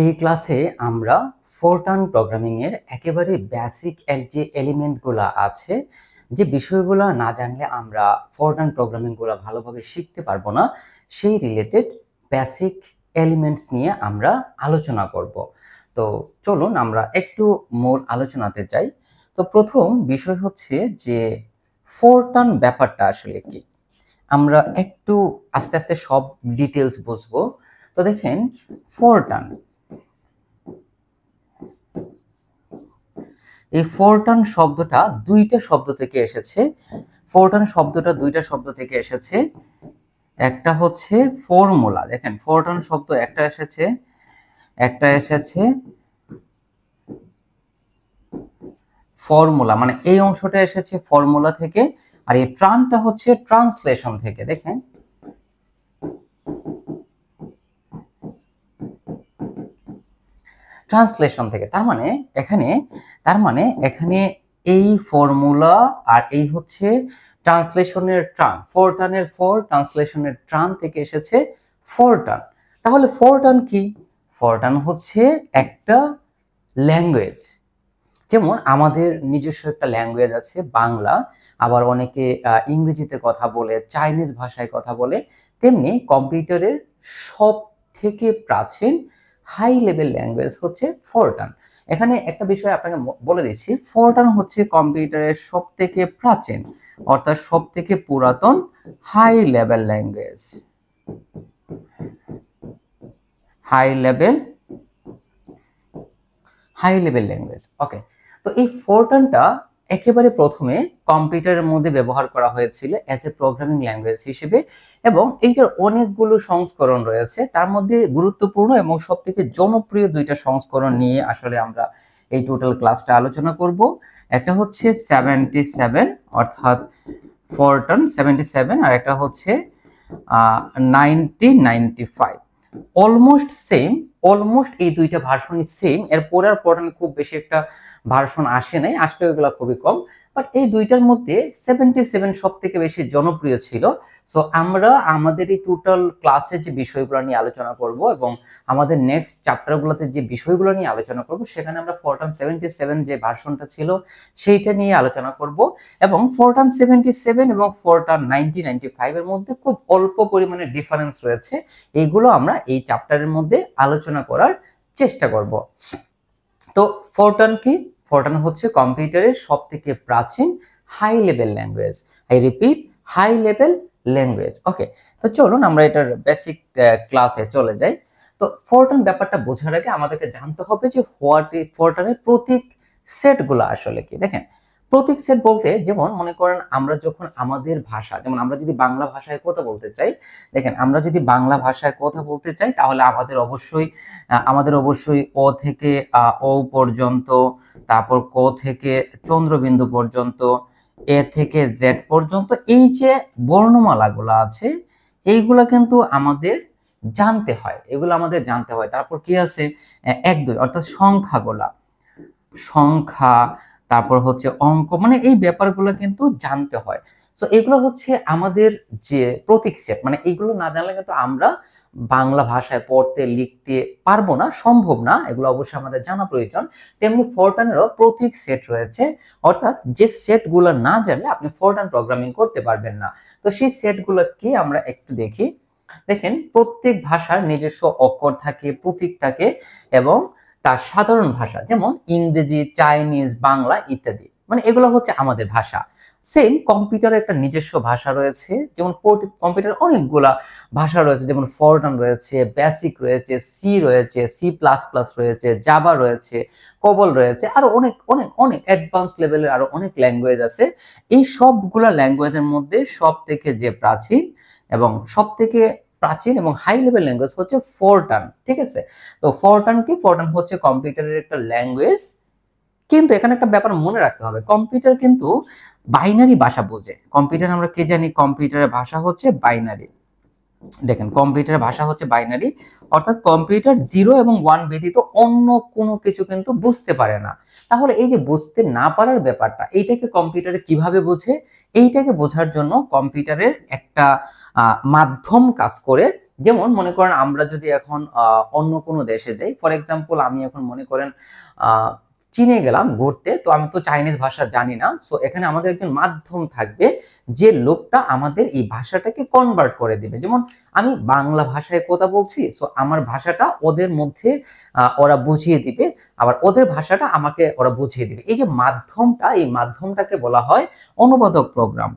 এই ক্লাসে আমরা ফোরটার্ন প্রোগ্রামিং এর একেবারে বেসিক যে এলিমেন্টগুলো আছে, যে বিষয়গুলো না জানলে আমরা ফোরটার্ন প্রোগ্রামিং গুলো ভালোভাবে শিখতে পারবো না, সেই রিলেটেড বেসিক এলিমেন্টস নিয়ে আমরা আলোচনা করব। তো চলুন আমরা একটু মূল আলোচনাতে যাই। তো প্রথম বিষয় হচ্ছে যে ফোরটার্ন ব্যাপারটা আসলে কি, আমরা একটু আস্তে আস্তে সব ডিটেলস বুঝবো। তো দেখেন, ফোরটার্ন, এই ফোরটার্ন শব্দটা দুইটা শব্দ থেকে এসেছে। ফোরটার্ন শব্দটা দুইটা শব্দ থেকে এসেছে। একটা হচ্ছে ফর্মুলা, দেখেন ফোরটার্ন শব্দ একটা এসেছে ফর্মুলা, মানে এই অংশটা এসেছে ফর্মুলা থেকে, আর এই ট্রানটা হচ্ছে ট্রান্সলেশন থেকে। দেখেন ট্রান্সলেশন থেকে, তার মানে এখানে এই ফর্মুলা আর এই হচ্ছে ট্রান্সলেশনের ট্রান, ফোরটার্নের ফোর, ট্রান্সলেশনের ট্রান থেকে এসেছে ফোরটার্ন। তাহলে ফোরটার্ন কি? ফোরটার্ন হচ্ছে একটা ল্যাঙ্গুয়েজ। যেমন আমাদের নিজস্ব একটা ল্যাঙ্গুয়েজ আছে বাংলা, আবার অনেকে ইংরেজিতে কথা বলে, চাইনিজ ভাষায় কথা বলে, তেমনি কম্পিউটারের সব থেকে প্রাচীন হাই লেভেল ল্যাঙ্গুয়েজ হচ্ছে ফোরটার্ন। এখানে একটা বিষয় আপনাকে বলে দিচ্ছি, ফোরটার্ন হচ্ছে কম্পিউটারের সব থেকে প্রাচীন অর্থাৎ সব থেকে পুরাতন high level language, high level language. Okay, তো এই ফোরটার্নটা একেবারে প্রথমে কম্পিউটারের মধ্যে ব্যবহার করা হয়েছিল অ্যাজ এ প্রোগ্রামিং ল্যাঙ্গুয়েজ হিসেবে, এবং এইটার অনেকগুলো সংস্করণ রয়েছে। তার মধ্যে গুরুত্বপূর্ণ এবং সবথেকে জনপ্রিয় দুইটা সংস্করণ নিয়ে আসলে আমরা এই টোটাল ক্লাসটা আলোচনা করব। একটা হচ্ছে 77 অর্থাৎ ফোরটার্ন 77, আর একটা হচ্ছে 1995। অলমোস্ট এই দুইটা ভার্সনই সেম। এরপরে আর ফোরটার্ন খুব বেশি একটা ভার্সন আসে নাই, আসলে এগুলো খুবই কম। বাট এই দুইটার মধ্যে 77 সব থেকে বেশি জনপ্রিয় ছিল। সো আমরা আমাদের এই টোটাল ক্লাসে যে বিষয়গুলো নিয়ে আলোচনা করব এবং আমাদের নেক্সট চ্যাপ্টারগুলোতে যে বিষয়গুলো নিয়ে আলোচনা করব, সেখানে আমরা ফোরটার্ন 77 যে ভার্সনটা ছিল সেইটা নিয়ে আলোচনা করব। এবং ফোরটার্ন 77 এবং ফোরটার্ন 1995 এর মধ্যে খুব অল্প পরিমাণে ডিফারেন্স রয়েছে। এইগুলো আমরা এই চ্যাপ্টারের মধ্যে আলোচনা করার চেষ্টা করব। তো ফোরটার্ন কি? ফোরটার্ন হচ্ছে কম্পিউটারের সব থেকে প্রাচীন high level language. I repeat, high level language. Okay, তো চলুন আমরা এটার বেসিক ক্লাসে চলে যাই। তো ফোরটার্ন ব্যাপারটা বোঝার আগে আমাদেরকে জানতে হবে যে ফোরটার্নের প্রতীক সেটগুলো আসলে কি। দেখেন, প্রতীক সেট বলতে, যেমন মনে করেন আমরা যখন আমাদের ভাষা, যেমন আমরা যদি বাংলা ভাষায় কথা বলতে চাই, দেখেন আমরা যদি বাংলা ভাষায় কথা বলতে চাই তাহলে আমাদের অবশ্যই অ থেকে ও পর্যন্ত, তারপর ক থেকে চন্দ্রবিন্দু পর্যন্ত, এ থেকে জেড পর্যন্ত, এই যে বর্ণমালাগুলো আছে এইগুলা কিন্তু আমাদের জানতে হয়, তারপর কি আছে, 1 2 অর্থাৎ সংখ্যা, তারপর হচ্ছে অঙ্ক, মানে এই ব্যাপারগুলো কিন্তু জানতে হয়। সো এগুলো হচ্ছে আমাদের যে প্রতীক সেট, মানে এগুলো না জানলে কিন্তু আমরা বাংলা ভাষায় পড়তে লিখতে পারবো না, সম্ভব না। এগুলো অবশ্যই আমাদের জানা প্রয়োজন। তেমনি ফোরটার্নেরও প্রতীক সেট রয়েছে, অর্থাৎ যে সেটগুলো না জানলে আপনি ফোরটার্ন প্রোগ্রামিং করতে পারবেন না। তো সেই সেটগুলো কি আমরা একটু দেখি। দেখেন, প্রত্যেক ভাষার নিজস্ব অক্ষর থাকে, প্রতীক থাকে, এবং তার সাধারণ ভাষা যেমন ইংরেজি, চাইনিজ, বাংলা ইত্যাদি, মানে এগুলো হচ্ছে আমাদের ভাষা। সেম কম্পিউটারের একটা নিজস্ব ভাষা রয়েছে, যেমন কম্পিউটার অনেকগুলা ভাষা রয়েছে, যেমন ফোরটার্ন রয়েছে, বেসিক রয়েছে, সি রয়েছে, C++ রয়েছে, জাভা রয়েছে, কবল রয়েছে, আরো অনেক অনেক অনেক অ্যাডভান্স লেভেলের আরো অনেক ল্যাঙ্গুয়েজ আছে। এই সবগুলা ল্যাঙ্গুয়েজের মধ্যে সব থেকে যে প্রাচীন এবং হাই লেভেল ল্যাঙ্গুয়েজ হচ্ছে ফোরটার্ন। ঠিক আছে, তো ফোরটার্ন কি? ফোরটার্ন হচ্ছে কম্পিউটারের একটা ল্যাঙ্গুয়েজ। কিন্তু এখানে একটা ব্যাপার মনে রাখতে হবে, কম্পিউটার কিন্তু বাইনারি ভাষা বোঝে। কম্পিউটার আমরা কে জানি, কম্পিউটারের ভাষা হচ্ছে বাইনারি। দেখেন, কম্পিউটারের ভাষা হচ্ছে বাইনারি, অর্থাৎ কম্পিউটার 0 এবং 1 ব্যতীত অন্য কোনো কিছু কিন্তু বুঝতে পারে না। তাহলে এই যে বুঝতে না পারার ব্যাপারটা, এইটাকে কম্পিউটারে কিভাবে বোঝে? এইটাকে বোঝার জন্য কম্পিউটারের একটা মাধ্যম কাজ করে, যেমন মনে করেন আমরা যদি এখন অন্য কোনো দেশে যাই, ফর এক্সাম্পল আমি এখন মনে করেন চীনে গেলাম ঘুরতে, তো আমি তো চাইনিজ ভাষা জানি না, সো এখানে আমাদের একজন মাধ্যম থাকবে যে লোকটা আমাদের এই ভাষাটাকে কনভার্ট করে দিবে। যেমন আমি বাংলা ভাষায় কথা বলছি, সো আমার ভাষাটা ওদের মধ্যে ওরা বুঝিয়ে দিবে, আবার ওদের ভাষাটা আমাকে ওরা বুঝিয়ে দিবে। এই যে মাধ্যমটা, এই মাধ্যমটাকে বলা হয় অনুবাদক প্রোগ্রাম।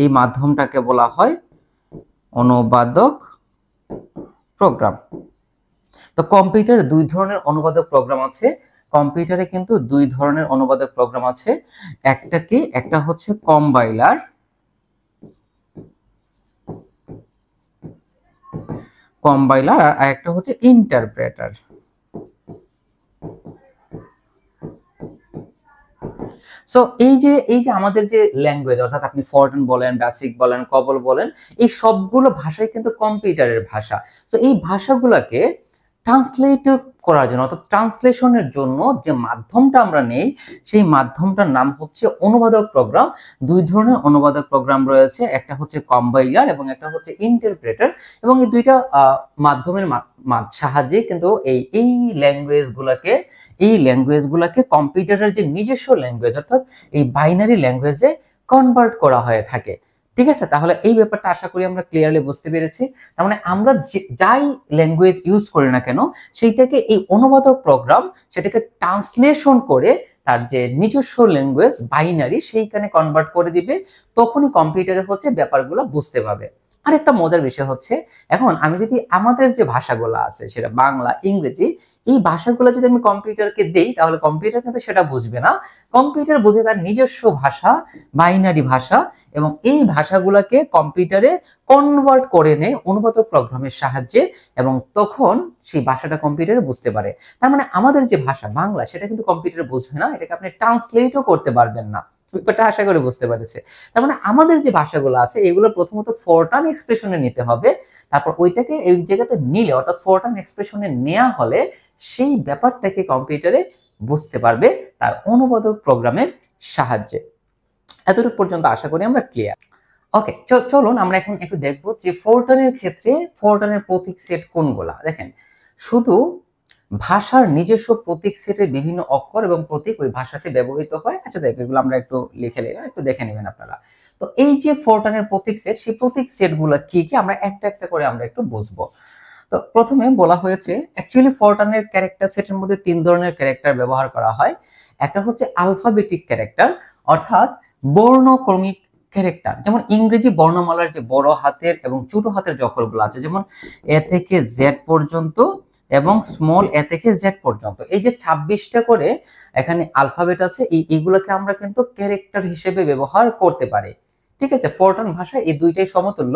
এই মাধ্যমটাকে বলা হয় অনুবাদক প্রোগ্রাম। তো কম্পিউটারে দুই ধরনের অনুবাদক প্রোগ্রাম আছে। কম্পিউটারে কিন্তু দুই ধরনের অনুবাদক প্রোগ্রাম আছে। একটা হচ্ছে কম্পাইলার, আর একটা হচ্ছে ইন্টারপ্রেটার। সো এই যে আমাদের যে ল্যাঙ্গুয়েজ, অর্থাৎ আপনি ফরট্রান বলেন, বেসিক বলেন, কবল বলেন, এই সবগুলো ভাষাই কিন্তু কম্পিউটারের ভাষা। সো এই ভাষাগুলোকে ট্রান্সলেট করার জন্য, অর্থাৎ ট্রান্সলেশনের জন্য যে মাধ্যমটা আমরা নেই, সেই মাধ্যমটার নাম হচ্ছে অনুবাদক প্রোগ্রাম। দুই ধরনের অনুবাদক প্রোগ্রাম রয়েছে, একটা হচ্ছে কম্পাইলার এবং একটা হচ্ছে ইন্টারপ্রেটার। এবং এই দুইটা মাধ্যমের সাহায্যে কিন্তু এই ল্যাঙ্গুয়েজগুলোকে কম্পিউটারের যে নিজস্ব ল্যাঙ্গুয়েজ, অর্থাৎ এই বাইনারি ল্যাঙ্গুয়েজে কনভার্ট করা হয়ে থাকে। ঠিক আছে, তাহলে এই ব্যাপারটা আশা করি আমরা ক্লিয়ারলি বুঝতে পেরেছি। তার মানে আমরা যাই ল্যাঙ্গুয়েজ ইউজ করি না কেন, সেইটাকে এই অনুবাদক প্রোগ্রাম সেটাকে ট্রান্সলেশন করে তার যে নিজস্ব ল্যাঙ্গুয়েজ বাইনারি সেইখানে কনভার্ট করে দিবে, তখনই কম্পিউটারে হচ্ছে ব্যাপারগুলো বুঝতে পাবে। আর একটা মজার বিষয় হচ্ছে, এখন আমি যদি আমাদের যে ভাষাগুলো আছে সেটা বাংলা, ইংরেজি, এই ভাষাগুলো যদি আমি কম্পিউটারকে দেই, তাহলে কম্পিউটার কিন্তু সেটা বুঝবে না। কম্পিউটার বুঝে তার নিজস্ব ভাষা, বাইনারি ভাষা, এবং এই ভাষাগুলোকে কম্পিউটারে কনভার্ট করে নেয় অনুবাদক প্রোগ্রামের সাহায্যে, এবং তখন সেই ভাষাটা কম্পিউটারে বুঝতে পারে। তার মানে আমাদের যে ভাষা বাংলা, সেটা কিন্তু কম্পিউটারে বুঝবে না, এটাকে আপনি ট্রান্সলেটও করতে পারবেন না। ব্যাপারটা আশা করে বুঝতে পেরেছে। তার মানে আমাদের যে ভাষাগুলো আছে এগুলো প্রথমত ফরট্রান এক্সপ্রেশনে নিতে হবে, তারপর ওইটাকে এই জায়গাতে নিলে, অর্থাৎ ফরট্রান এক্সপ্রেশনে নেওয়া হলে সেই ব্যাপারটাকে কম্পিউটারে বুঝতে পারবে তার অনুবাদক প্রোগ্রামের সাহায্যে। এতটুকু পর্যন্ত আশা করি আমরা ক্লিয়ার। ওকে, চলুন আমরা এখন একটু দেখবো যে ফরট্রানের ক্ষেত্রে ফরট্রানের প্রতীক সেট কোনগুলা। দেখেন, শুধু ভাষার নিজস্ব প্রতীক সেটের বিভিন্ন অক্ষর এবং প্রতীক ওই ভাষাতে ব্যবহৃত হয়। আচ্ছা দেখ, এগুলো আমরা একটু লিখে নিলাম, একটু দেখে নেবেন আপনারা। তো এই যে ফরট্রানের প্রতীক সেট, সেই প্রতীক সেটগুলো কি কি আমরা একটা একটা করে আমরা একটু বুঝবো। তো প্রথমে বলা হয়েছে অ্যাকচুয়ালি ফরট্রানের ক্যারেক্টার সেটের মধ্যে তিন ধরনের ক্যারেক্টার ব্যবহার করা হয়। একটা হচ্ছে আলফাবেটিক ক্যারেক্টার, অর্থাৎ বর্ণক্রমিক ক্যারেক্টার। যেমন ইংরেজি বর্ণমালার যে বড় হাতের এবং ছোট হাতের যে অক্ষরগুলো আছে, যেমন এ থেকে জেড পর্যন্ত এবং স্মল এ থেকে জেড পর্যন্ত, এই যে 26টা করে এখানে আলফাবেট আছে, এইগুলোকে আমরা কিন্তু ক্যারেক্টার হিসেবে ব্যবহার করতে পারি। ঠিক আছে, ফরট্রান ভাষায় এই দুইটাই সমতুল্য,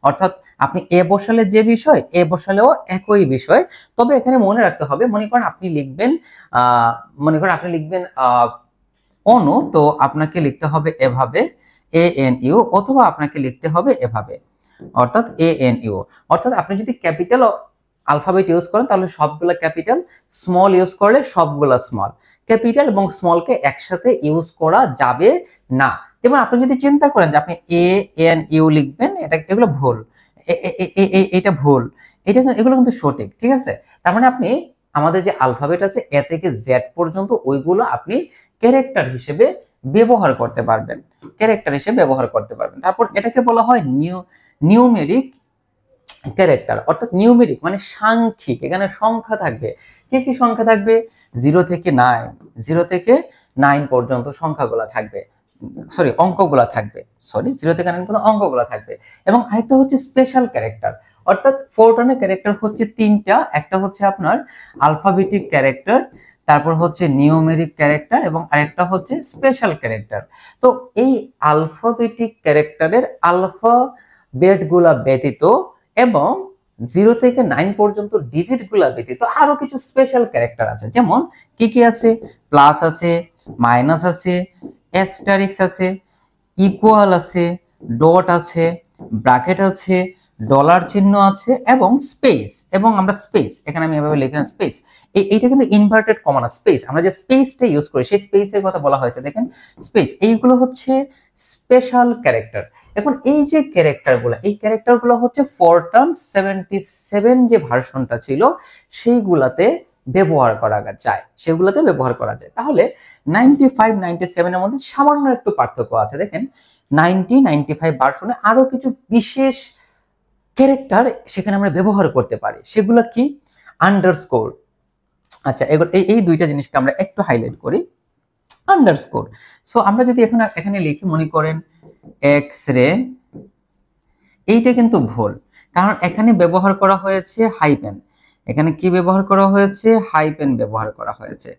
অর্থাৎ আপনি এ বসালে যে বিষয়, এ বসালেও একই বিষয়। তবে এখানে মনে রাখতে হবে, মনে করেন আপনি লিখবেন অনু, তো আপনাকে লিখতে হবে এভাবে ANU, অথবা আপনাকে লিখতে হবে এভাবে, অর্থাৎ ANU। অর্থাৎ আপনি যদি ক্যাপিটাল আলফাবেট ইউজ করেন তাহলে সবগুলা ক্যাপিটাল, স্মল ইউজ করলে সবগুলা স্মল। ক্যাপিটাল এবং স্মলকে একসাথে ইউজ করা যাবে না। যেমন আপনি যদি চিন্তা করেন যে আপনি ANU লিখবেন, এগুলো ভুল, এটা ভুল, এগুলো কিন্তু সঠিক। ঠিক আছে, তার মানে আপনি আমাদের যে আলফাবেট আছে এ থেকে জেড পর্যন্ত, ওইগুলো আপনি ক্যারেক্টার হিসেবে ব্যবহার করতে পারবেন, তারপর এটাকে বলা হয় নিউমেরিক ক্যারেক্টার, অর্থাৎ নিউমেরিক মানে সাংখ্যিক। এখানে সংখ্যা থাকবে। কি কি সংখ্যা থাকবে? 0 থেকে 9 পর্যন্ত সংখ্যাগুলো থাকবে, অঙ্কগুলো থাকবে। 0 থেকে 9 পর্যন্ত অঙ্কগুলো থাকবে। এবং আরেকটা হচ্ছে স্পেশাল ক্যারেক্টার, অর্থাৎ ফরট্রানের ক্যারেক্টার হচ্ছে তিনটা। একটা হচ্ছে আপনার আলফাবেটিক ক্যারেক্টার, তারপর হচ্ছে নিউমেরিক ক্যারেক্টার, এবং আরেকটা হচ্ছে স্পেশাল ক্যারেক্টার। তো এই আলফাবেটিক ক্যারেক্টারের আলফাবেট গুলা ব্যতীত এবং 0 থেকে 9 পর্যন্ত ডিজিট গুলা ব্যতীত আরো কিছু স্পেশাল ক্যারেক্টার আছে। যেমন কি কি আছে? প্লাস আছে, মাইনাস আছে, অ্যাস্টারিক্স আছে, ইকুয়াল আছে, ডট আছে, ব্র্যাকেট আছে, ডলার চিহ্ন আছে, এবং স্পেস। এবং আমরা স্পেস, এখানে আমি এভাবে লিখলাম স্পেস, এইটা কিন্তু ইনভার্টেড কমা না, স্পেস। আমরা যে স্পেসটা ইউজ করি সেই স্পেসের কথা বলা হয়েছে। দেখেন স্পেস, এইগুলো হচ্ছে স্পেশাল ক্যারেক্টার। এখন এই যে ক্যারেক্টারগুলো, এই ক্যারেক্টারগুলো হচ্ছে ফরট্রান 77 যে ভার্সনটা ছিল সেইগুলাতে ব্যবহার করা যায়, সেগুলোতে ব্যবহার করা যায়। তাহলে 95 97 এর মধ্যে সামান্য একটু পার্থক্য আছে। দেখেন 95 ভার্সনে আরো কিছু বিশেষ ক্যারেক্টার সেখানে আমরা ব্যবহার করতে পারি, সেগুলো কি? আন্ডারস্কোর। আচ্ছা, এগুলো এই দুইটা জিনিসকে আমরা একটু হাইলাইট করি। আন্ডারস্কোর, সো আমরা যদি এখানে লিখি, মনে করেন এক্স রে, এইটা কিন্তু ভুল, কারণ এখানে ব্যবহার করা হয়েছে হাইপেন। এখানে কি ব্যবহার করা হয়েছে? হাইপেন ব্যবহার করা হয়েছে।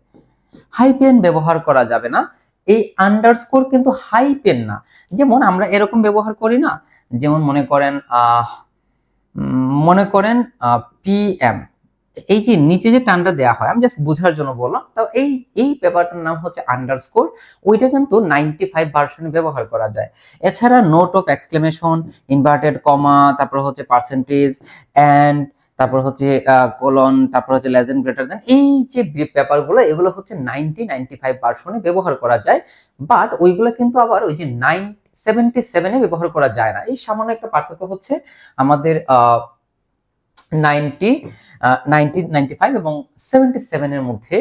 হাইপেন ব্যবহার করা যাবে না। এই আন্ডারস্কোর কিন্তু হাইপেন না। যেমন আমরা এরকম ব্যবহার করি না, যেমন মনে করেন পিএম, এই যে নিচে যে টানটা দেওয়া হয়, আমি জাস্ট বোঝার জন্য বললাম। তো এই ব্যাপারটার নাম হচ্ছে আন্ডারস্কোর। ওইটা কিন্তু 95 ভার্সনে ব্যবহার করা যায়। এছাড়া note of exclamation, inverted comma, তারপর হচ্ছে পার্সেন্টেজ, এন্ড তারপর হচ্ছে কোলন, তারপর হচ্ছে লেস দেন গ্রেটার দেন, এই যে ব্যাপারগুলো এগুলো হচ্ছে 95 ভার্সনে ব্যবহার করা যায়। বাট ওইগুলো কিন্তু আবার ওই যে 77 এ ব্যবহার করা যায় না। এই সামান্য একটা পার্থক্য হচ্ছে আমাদের 95 এবং 77 এর মধ্যে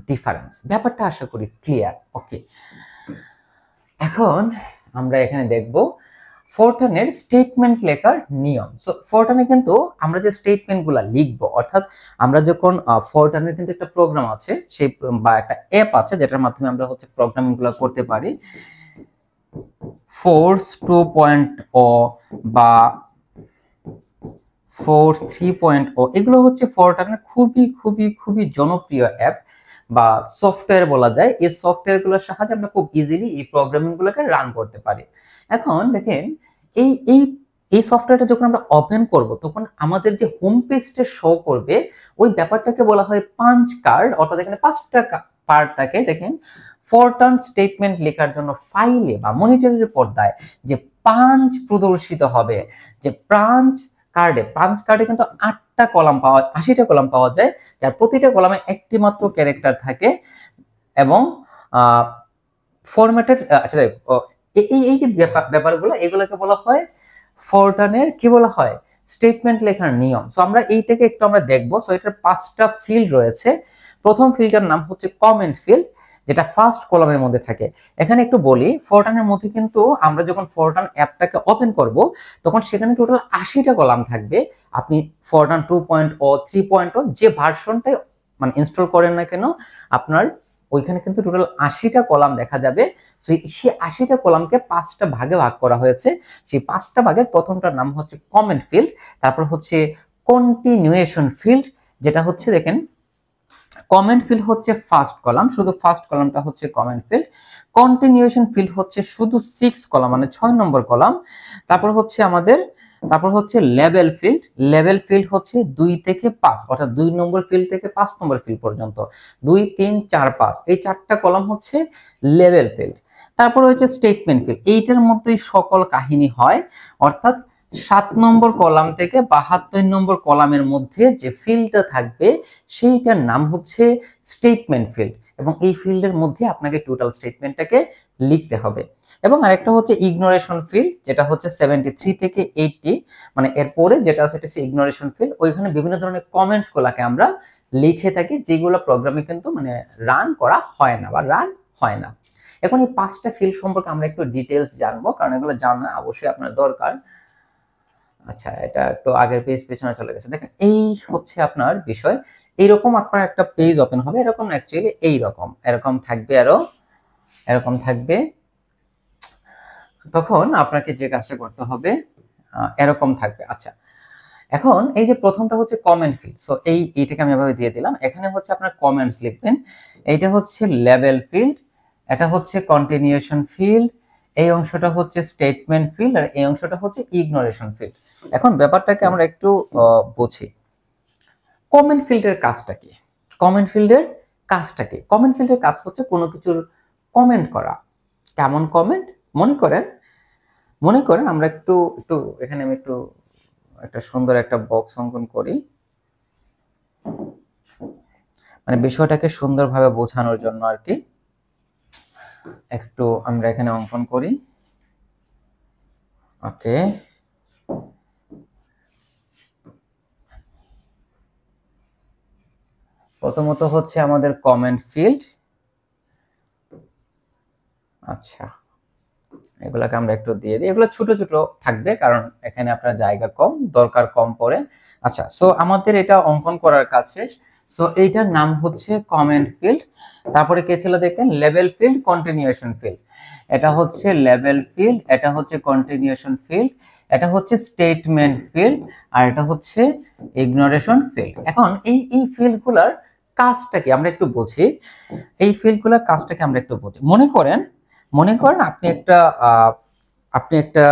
ডিফারেন্স। ব্যাপারটা আশা করি ক্লিয়ার। ওকে, এখন আমরা এখানে দেখব ফরট্রানের স্টেটমেন্ট লেখার নিয়ম। সো ফরট্রানে কিন্তু আমরা যে স্টেটমেন্টগুলো লিখবো, অর্থাৎ আমরা যখন ফরট্রানের কিন্তু একটা প্রোগ্রাম আছে, সেই বা একটা অ্যাপ আছে যেটার মাধ্যমে আমরা হচ্ছে প্রোগ্রামিংগুলো করতে পারি। ফোর্স 2.0 বা ফোর্স 3.0, এগুলো হচ্ছে ফরট্রানের খুবই খুবই খুবই জনপ্রিয় অ্যাপ বা সফটওয়্যার বলা যায়। এই সফটওয়্যারগুলোর সাহায্যে আমরা খুব ইজিলি এই প্রোগ্রামিংগুলোকে রান করতে পারি। এখন দেখেন এই এই এই সফটওয়্যারটা যখন আমরা ওপেন করব, তখন আমাদের যে হোম পেজটা শো করবে, ওই ব্যাপারটাকে বলা হয় পাঞ্চ কার্ড। অর্থাৎ এখানে 5টা পার্ট থাকে। দেখেন ফরট্রান স্টেটমেন্ট লেখার জন্য ফাইলে বা মনিটরের পর্দায় যে পাঞ্চ প্রদর্শিত হবে, যে পাঞ্চ কার্ডে কিন্তু 8টা কলাম 80টা কলাম পাওয়া যায়, যার প্রতিটা কলামে একটি মাত্র ক্যারেক্টার থাকে এবং ফরম্যাটেড। আচ্ছা, এই যে ব্যাপারগুলো, এগুলোকে বলা হয় ফরট্রানের কি বলা হয়? স্টেটমেন্ট লেখার নিয়ম। সো আমরা এইটাকে একটু আমরা দেখবো। সো এটার 5টা ফিল্ড রয়েছে। প্রথম ফিল্ডটার নাম হচ্ছে কমেন্ট ফিল্ড, যেটা ফার্স্ট কলামের মধ্যে থাকে। এখানে একটু বলি, ফরট্রানের মধ্যে কিন্তু আমরা যখন ফরট্রান অ্যাপটাকে ওপেন করব, তখন সেখানে টোটাল 80টা কলাম থাকবে। আপনি ফরট্রান 2.0 3.0 যে ভার্সনটাই মানে ইনস্টল করেন না কেন, আপনার ওইখানে কিন্তু টোটাল 80টা কলাম দেখা যাবে। সেই 80টা কলামকে 5টা ভাগে ভাগ করা হয়েছে। সেই 5টা ভাগের প্রথমটার নাম হচ্ছে কমেন্ট ফিল্ড, তারপর হচ্ছে কন্টিনিউয়েশন ফিল্ড, যেটা হচ্ছে দেখেন কমেন্ট ফিল্ড হচ্ছে ফার্স্ট কলাম, শুধু ফার্স্ট কলামটা হচ্ছে কমেন্ট ফিল্ড। কন্টিনিউয়েশন ফিল্ড হচ্ছে শুধু 6 কলাম, মানে 6 নম্বর কলাম। তারপর হচ্ছে লেভেল ফিল্ড। লেভেল ফিল্ড হচ্ছে 2 থেকে 5, অর্থাৎ 2 নম্বর ফিল্ড থেকে 5 নম্বর ফিল্ড পর্যন্ত, 2 3 4 5, এই 4টা কলাম হচ্ছে লেভেল ফিল্ড। তারপর হচ্ছে স্টেটমেন্ট ফিল্ড, এইটার মধ্যেই সকল কাহিনী হয়। অর্থাৎ 7 নম্বর কলাম থেকে 72 নম্বর কলামের মধ্যে যে ফিল্ডটা থাকবে সেইটার নাম হচ্ছে স্টেটমেন্ট ফিল্ড, এবং এই ফিল্ডের মধ্যে আপনাকে টোটাল স্টেটমেন্টটাকে লিখতে হবে। এবং আরেকটা হচ্ছে ইগনোরেশন ফিল্ড, যেটা হচ্ছে 73 থেকে 80, মানে এরপরে যেটা আছে সেটা হচ্ছে ইগনোরেশন ফিল্ড। ওইখানে বিভিন্ন ধরনের কমেন্টস গুলাকে আমরা লিখে থাকি, যেগুলো প্রোগ্রামে কিন্তু মানে রান করা হয় না বা রান হয় না। এখন এই 5টা ফিল্ড সম্পর্কে আমরা একটু ডিটেলস জানবো, কারণ এগুলো জানা অবশ্যই আপনার দরকার। আচ্ছা, এটা একটু আগের পেজ পেছনে চলে গেছে। দেখেন এই হচ্ছে আপনার বিষয়। এইরকম আপনার একটা পেজ ওপেন হবে, এরকম অ্যাকচুয়ালি এরকম থাকবে, আরো এরকম থাকবে। তখন আপনাকে যে কাজটা করতে হবে এরকম থাকবে। আচ্ছা, এখন এই যে প্রথমটা হচ্ছে কমেন্ট ফিল্ড। সো এইটাকে আমি এভাবে দিয়ে দিলাম। এখানে হচ্ছে আপনার কমেন্টস লিখবেন। এইটা হচ্ছে লেভেল ফিল্ড, এটা হচ্ছে কন্টিনিউয়েশন ফিল্ড, এই অংশটা হচ্ছে স্টেটমেন্ট ফিল্ড, আর এই অংশটা হচ্ছে ইগনোরেশন ফিল্ড। এখন ব্যাপারটাকে আমরা একটু বুঝি। কমেন্ট ফিল্ডের কাজটা কি? কমেন্ট ফিল্ডের কাজ হচ্ছে কোনো কিছুর কমেন্ট করা। কেমন কমেন্ট? মনে করেন আমরা একটু একটু এখানে আমি একটু একটা সুন্দর একটা বক্স অঙ্কন করি, মানে বিষয়টাকে সুন্দরভাবে বোঝানোর জন্য আর কি। একটু আমরা এখানে অঙ্কন করি। ওকে, প্রথমত হচ্ছে আমাদের কমেন্ট ফিল্ড। আচ্ছা, এগুলাকে আমরা একটু দিয়ে দিই, এগুলো ছোট ছোট থাকবে কারণ এখানে আপনার জায়গা কম, দরকার কম পড়ে। আচ্ছা, সো আমাদের এটা অঙ্কন করার কাজ শেষ। সো এইটার নাম হচ্ছে কমেন্ট ফিল্ড। তারপরে কে ছিল দেখেন, লেভেল ফিল্ড, কন্টিনিউয়েশন ফিল্ড। এটা হচ্ছে লেভেল ফিল্ড, এটা হচ্ছে কন্টিনিউয়েশন ফিল্ড, এটা হচ্ছে স্টেটমেন্ট ফিল্ড, আর এটা হচ্ছে ইগনোরেশন ফিল্ড। এখন এই ফিল্ডগুলোর কাজটা কি আমরা একটু বুঝি। এই ফিল্ডগুলোর কাজটা কি আমরা একটু বুঝি। মনে করেন আপনি একটা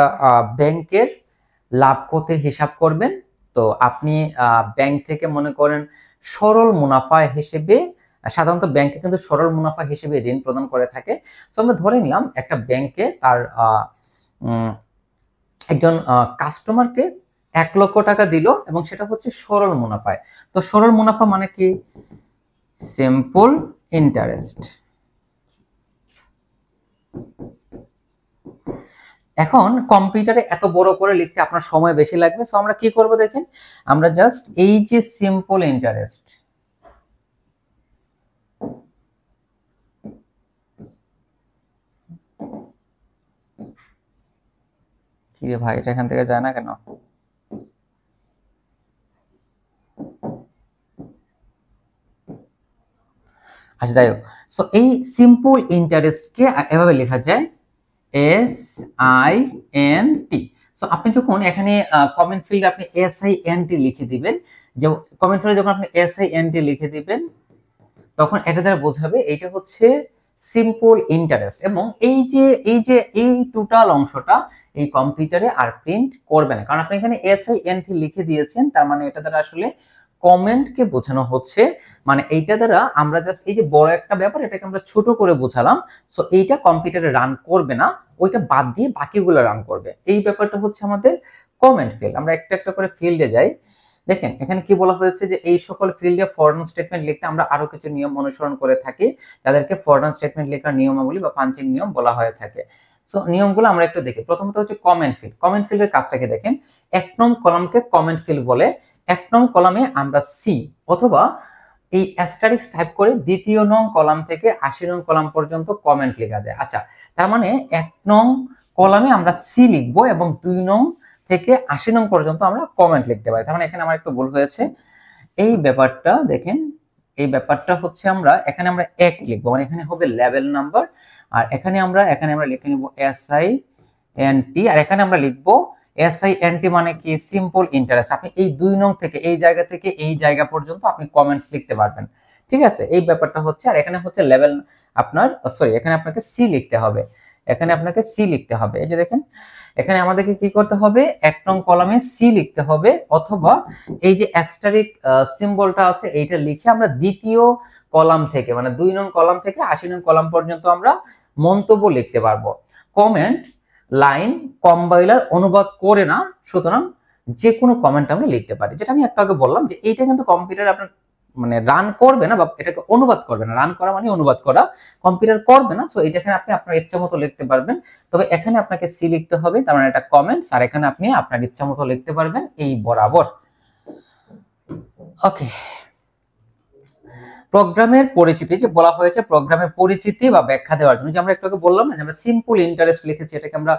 ব্যাংকের লাভ ক্ষতির হিসাব করবেন। তো আপনি ব্যাংক থেকে মনে করেন সরল মুনাফা হিসেবে, সাধারণত ব্যাংকে কিন্তু সরল মুনাফা হিসেবে ঋণ প্রদান করে থাকে। তো আমরা ধরে নিলাম একটা ব্যাংকে তার একজন কাস্টমারকে 1,00,000 টাকা দিল এবং সেটা হচ্ছে সরল মুনাফায়। তো সরল মুনাফা মানে কি, সিম্পল ইন্টারেস্ট। এখন কম্পিউটারে এত বড় করে লিখতে আপনার সময় বেশি লাগবে, সো আমরা কি করব দেখেন, আমরা জাস্ট এই যে সিম্পল ইন্টারেস্ট, কি রে ভাই, এটা এখান থেকে যায় না কেন? আচ্ছা, যাই হোক, সো এই সিম্পল ইন্টারেস্টকে এভাবে লেখা যায় SINT। সো আপনি যখন এখানে কমেন্ট ফিল্ডে আপনি SINT লিখে দিবেন, যে কমেন্ট ফিল্ডে যখন আপনি SINT লিখে দিবেন তখন এটা দ্বারা বোঝাবে এইটা হচ্ছে সিম্পল ইন্টারেস্ট। এবং এই টোটাল অংশটা এই কম্পিউটারে আর প্রিন্ট করবে না, কারণ আপনি এখানে SINT লিখে দিয়েছেন, তার মানে এটা দ্বারা আসলে কমেন্টকে বোঝানো হচ্ছে। মানে এইটা দ্বারা আমরা জাস্ট এই যে বড় একটা ব্যাপার এটাকে আমরা ছোট করে বোঝালাম। সো এইটা কম্পিউটারে রান করবে না, ওইটা বাদ দিয়ে বাকিগুলো রান করবে। এই ব্যাপারটা হচ্ছে আমাদের কমেন্ট ফিল্ড। আমরা একটা একটা করে ফিল্ডে যাই। দেখেন এখানে কি বলা হয়েছে যে এই সকল ফিল্ডে ফরেন স্টেটমেন্ট লিখতে আমরা আরো কিছু নিয়ম অনুসরণ করে থাকি, যাদেরকে ফরেন স্টেটমেন্ট লেখার নিয়মাবলী বা পাঞ্চিং নিয়ম বলা হয়ে থাকে। সো নিয়মগুলো আমরা একটু দেখি। প্রথমত হচ্ছে কমেন্ট ফিল্ড। কমেন্ট ফিল্ডের কাজটাকে দেখেন, 1 নং কলামকে কমেন্ট ফিল্ড বলে। 1 নং কলামে আমরা সি অথবা এই অ্যাস্টারিক্স টাইপ করে 2য় নং কলাম থেকে 80 নং কলাম পর্যন্ত কমেন্ট লেখা যায়। আচ্ছা, তার মানে 1 নং কলামে আমরা সি লিখবো এবং 2 নং থেকে 80 নং পর্যন্ত আমরা কমেন্ট লিখতে পারি। তার মানে এখানে আমার একটু ভুল হয়েছে। এই ব্যাপারটা দেখেন, এই ব্যাপারটা হচ্ছে আমরা এখানে আমরা 1 লিখবো, মানে এখানে হবে লেভেল নাম্বার। আর এখানে আমরা লিখে নিব SINT, আর এখানে আমরা লিখবো SINT মানে কি, সিম্পল ইন্টারেস্ট। আপনি এই 2 নং থেকে এই জায়গা থেকে এই জায়গা পর্যন্ত আপনি কমেন্টস লিখতে পারবেন। ঠিক আছে, এই ব্যাপারটা হচ্ছে। আর এখানে হচ্ছে লেভেল আপনার, সরি, এখানে আপনাকে সি লিখতে হবে, এখানে আপনাকে সি লিখতে হবে। এই যে দেখেন এখানে আমাদেরকে কি করতে হবে, 1 নং কলামে সি লিখতে হবে, অথবা এই যে অ্যাস্টারিক সিম্বলটা আছে এইটা লিখে আমরা 2য় কলাম থেকে, মানে 2 নং কলাম থেকে 80 নং কলাম পর্যন্ত আমরা মন্তব্য লিখতে পারবো। কমেন্ট লাইন কম্পাইলার অনুবাদ করে না, সুতরাং যে কোনো কমেন্ট আমরা লিখতে পারি। যেটা আমি একটু আগে বললাম যে এইটা কিন্তু কম্পিউটার আপনার মানে রান করবে না, বা এটাকে অনুবাদ করবে না। রান করা মানে অনুবাদ করা, কম্পিউটার করবে না। সো এটা এখানে আপনি আপনার ইচ্ছা মতো লিখতে পারবেন। তবে এখানে আপনাকে সি লিখতে হবে, তার মানে এটা কমেন্টস, আর এখানে আপনি আপনার ইচ্ছা মতো লিখতে পারবেন এই বরাবর। ওকে, প্রোগ্রামের পরিচিতি যে বলা হয়েছে, প্রোগ্রামের পরিচিতি বা ব্যাখ্যা দেওয়ার জন্য যে আমরা একটু আগে বললাম না যে আমরা সিম্পল ইন্টারেস্ট লিখেছি, এটাকে আমরা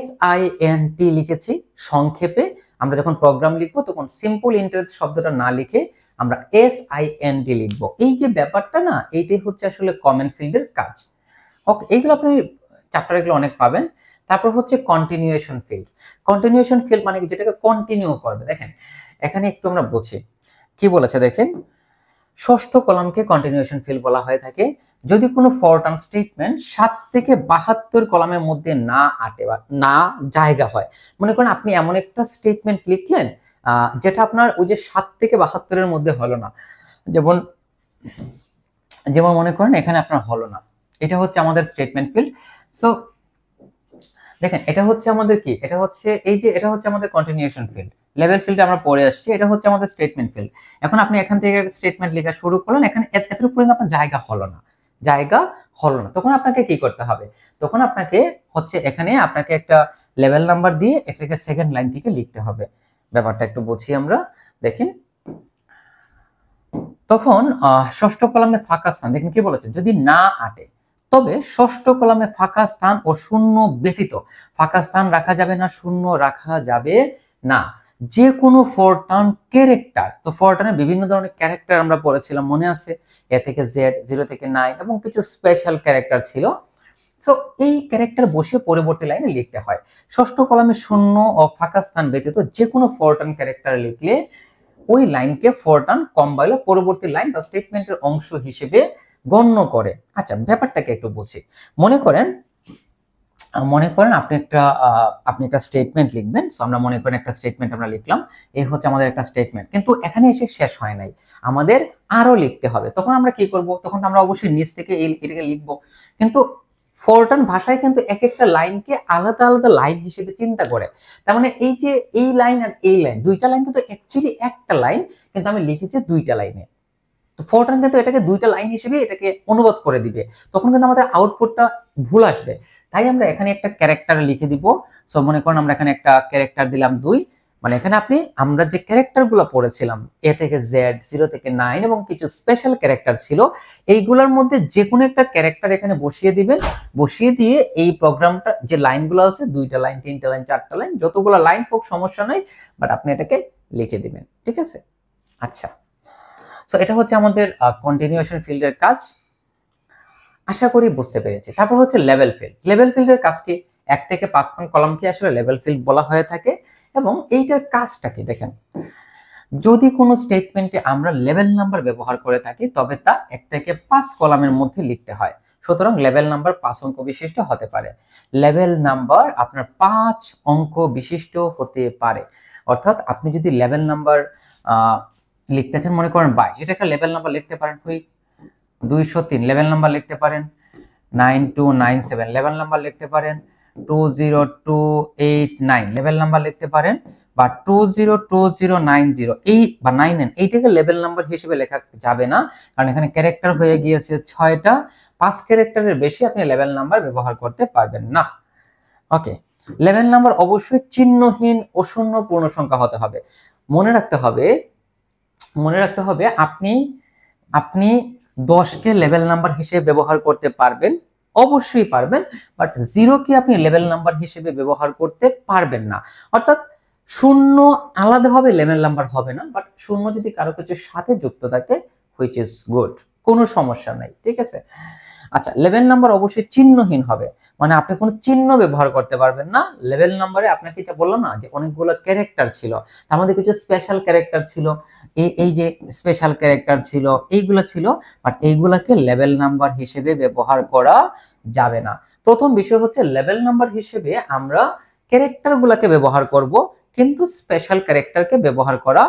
SINT লিখেছি সংক্ষেপে। আমরা যখন প্রোগ্রাম লিখবো তখন সিম্পল ইন্টারেস্ট শব্দটা না লিখে আমরা SINT লিখবো। এই যে ব্যাপারটা না, এইটাই হচ্ছে আসলে কমেন্ট ফিল্ডের কাজ। ওকে, এইগুলো আপনি চ্যাপ্টারে এগুলো অনেক পাবেন। তারপর হচ্ছে কন্টিনিউয়েশন ফিল্ড। কন্টিনিউয়েশন ফিল্ড মানে কি, যেটাকে কন্টিনিউ করবে। দেখেন এখানে একটু আমরা বুঝি কি বলেছে দেখেন, 6ষ্ঠ কলামকে কন্টিনিউয়েশন ফিল্ড বলা হয়ে থাকে যদি কোনো ফরটার্ন স্টেটমেন্ট 7 থেকে 72 কলামের মধ্যে না আটে বা না জায়গা হয়। মনে করেন আপনি এমন একটা স্টেটমেন্ট লিখলেন যেটা আপনার ওই যে 7 থেকে 72 এর মধ্যে হলো না, যেমন যেমন মনে করেন এখানে আপনার হলো না, এটা হচ্ছে আমাদের স্টেটমেন্ট ফিল্ড। সো দেখেন এটা হচ্ছে আমাদের কি, এটা হচ্ছে এই যে এটা হচ্ছে আমাদের কন্টিনিউয়েশন ফিল্ড। লেভেল ফিল্ডে আমরা পড়ে আসছি, এটা হচ্ছে আমাদের স্টেটমেন্ট ফিল্ড। এখন আপনি এখান থেকে স্টেটমেন্ট লেখা শুরু করলেন, এখানে এতটুকু পর্যন্ত আপনার জায়গা হলো না, জায়গা হলো না, তখন আপনাকে কি করতে হবে, তখন আপনাকে হচ্ছে এখানে আপনাকে একটা লেভেল নাম্বার দিয়ে এটাকে সেকেন্ড লাইন থেকে লিখতে হবে। ব্যাপারটা একটু বুঝি আমরা, দেখেন। তখন ষষ্ঠ কলামে ফাঁকা স্থান দেখেন কি বলেছে, যদি না আটে তবে ষষ্ঠ কলামে ফাঁকা স্থান ও শূন্য ব্যতীত ফাঁকা স্থান রাখা যাবে না, শূন্য রাখা যাবে না। যে কোনো ফোরটার্ন ক্যারেক্টার, তো ফোরটার্নে বিভিন্ন ধরনের ক্যারেক্টার আমরা পড়েছিলাম, মনে আছে, এ থেকে জেড, 0 থেকে 9 এবং কিছু স্পেশাল ক্যারেক্টার ছিল। তো এই ক্যারেক্টার বসে পরবর্তী লাইনে লিখতে হয়। ষষ্ঠ কলামে শূন্য ও ফাঁকা স্থান ব্যতীত যে কোনো ফোরটার্ন ক্যারেক্টার লিখলে ওই লাইনকে ফোরটার্ন কম্পাইলার পরবর্তী লাইন বা স্টেটমেন্টের অংশ হিসেবে গণ্য করে। আচ্ছা, ব্যাপারটাকে একটু বুঝি। মনে করেন আপনি একটা স্টেটমেন্ট লিখবেন। সো আমরা মনে করেন একটা স্টেটমেন্ট আমরা লিখলাম, এই হচ্ছে আমাদের একটা স্টেটমেন্ট, কিন্তু এখানে এসে শেষ হয় নাই, আমাদের আরো লিখতে হবে। তখন আমরা কি করব, তখন আমরা অবশ্যই নিচ থেকে এটাকে লিখবো, কিন্তু ফোরটার্ন ভাষায় কিন্তু এক একটা লাইনকে আলাদা আলাদা লাইন হিসেবে চিন্তা করে। তার মানে এই যে এই লাইন আর এই লাইন, দুইটা লাইন কিন্তু অ্যাকচুয়ালি একটা লাইন, কিন্তু আমি লিখেছি দুইটা লাইনে। তো ফোরটার্ন কিন্তু এটাকে দুইটা লাইন হিসেবে এটাকে অনুবাদ করে দিবে, তখন কিন্তু আমাদের আউটপুটটা ভুল আসবে। তাই আমরা এখানে একটা ক্যারেক্টার লিখে দিব। সো মনে করেন আমরা এখানে একটা ক্যারেক্টার দিলাম 2, মানে এখানে আমরা যে ক্যারেক্টার গুলো পড়েছিলাম এ থেকে জেড, 0 থেকে 9 এবং কিছু স্পেশাল ক্যারেক্টার ছিল, এইগুলোর মধ্যে যে কোনো একটা ক্যারেক্টার এখানে বসিয়ে দিবেন। বসিয়ে দিয়ে এই প্রোগ্রামটা যে লাইনগুলো আছে, 2টা লাইন, 3টা লাইন, 4টা লাইন, যতগুলো লাইন হোক সমস্যা নাই, বাট আপনি এটাকে লিখে দিবেন, ঠিক আছে। আচ্ছা, সো এটা হচ্ছে আমাদের কন্টিনিউয়েশন ফিল্ডের কাজ। আশা করি বুঝতে পেরেছি। তারপর হচ্ছে লেভেল ফিল্ড। লেভেল ফিল্ডের কাজ কি, 1 থেকে 5 নং কলামকে আসলে লেভেল ফিল্ড বলা হয়ে থাকে। এবং এইটার কাজটা কি দেখেন, যদি কোনো স্টেটমেন্টে আমরা লেভেল নাম্বার ব্যবহার করে থাকি তবে তা 1 থেকে 5 কলামের মধ্যে লিখতে হয়। সুতরাং লেভেল নাম্বার 5 অঙ্ক বিশিষ্ট হতে পারে। লেভেল নাম্বার আপনার 5 অঙ্ক বিশিষ্ট হতে পারে। অর্থাৎ আপনি যদি লেভেল নাম্বার লিখতেছেন, মনে করেন 22, এটা একটা লেভেল নাম্বার লিখতে পারেন। 203 লেভেল নাম্বার লিখতে পারেন। 9297 লেভেল নাম্বার লিখতে পারেন। 20289 লেভেল নাম্বার লিখতে পারেন। বা 202090 এই বা 99 এইটাকে লেভেল নাম্বার হিসেবে লেখা যাবে না, কারণ এখানে ক্যারেক্টার হয়ে গিয়েছে 6টা। 5 ক্যারেক্টারের বেশি আপনি লেভেল নাম্বার ব্যবহার করতে পারবেন না। ওকে, লেভেল নাম্বার অবশ্যই চিহ্নহীন ও শূন্য পূর্ণ সংখ্যা হতে হবে। মনে রাখতে হবে আপনি 10কে লেভেল নাম্বার হিসেবে ব্যবহার করতে পারবেন, অবশ্যই পারবেন, বাট 0কে আপনি লেভেল নাম্বার হিসেবে ব্যবহার করতে পারবেন না। অর্থাৎ শূন্য আলাদাভাবে লেভেল নাম্বার হবে না, বাট শূন্য যদি কারো কিছুর সাথে যুক্ত থাকে, হুইচ ইজ গুড, কোনো সমস্যা নাই, ঠিক আছে। আচ্ছা, লেভেল নাম্বার অবশ্যই চিহ্নহীন হবে, মানে আপনি কোনো চিহ্ন ব্যবহার করতে পারবেন না লেভেল নাম্বারে। আপনাকে এটা বললাম না যে অনেকগুলো ক্যারেক্টার ছিল, তার মধ্যে কিছু স্পেশাল ক্যারেক্টার ছিল, এই যে স্পেশাল ক্যারেক্টার ছিল, এইগুলো ছিল, বাট এইগুলাকে লেভেল নাম্বার হিসেবে ব্যবহার করা যাবে না। প্রথম বিষয় হচ্ছে লেভেল নাম্বার হিসেবে আমরা ক্যারেক্টার গুলাকে ব্যবহার করব, কিন্তু স্পেশাল ক্যারেক্টারকে ব্যবহার করা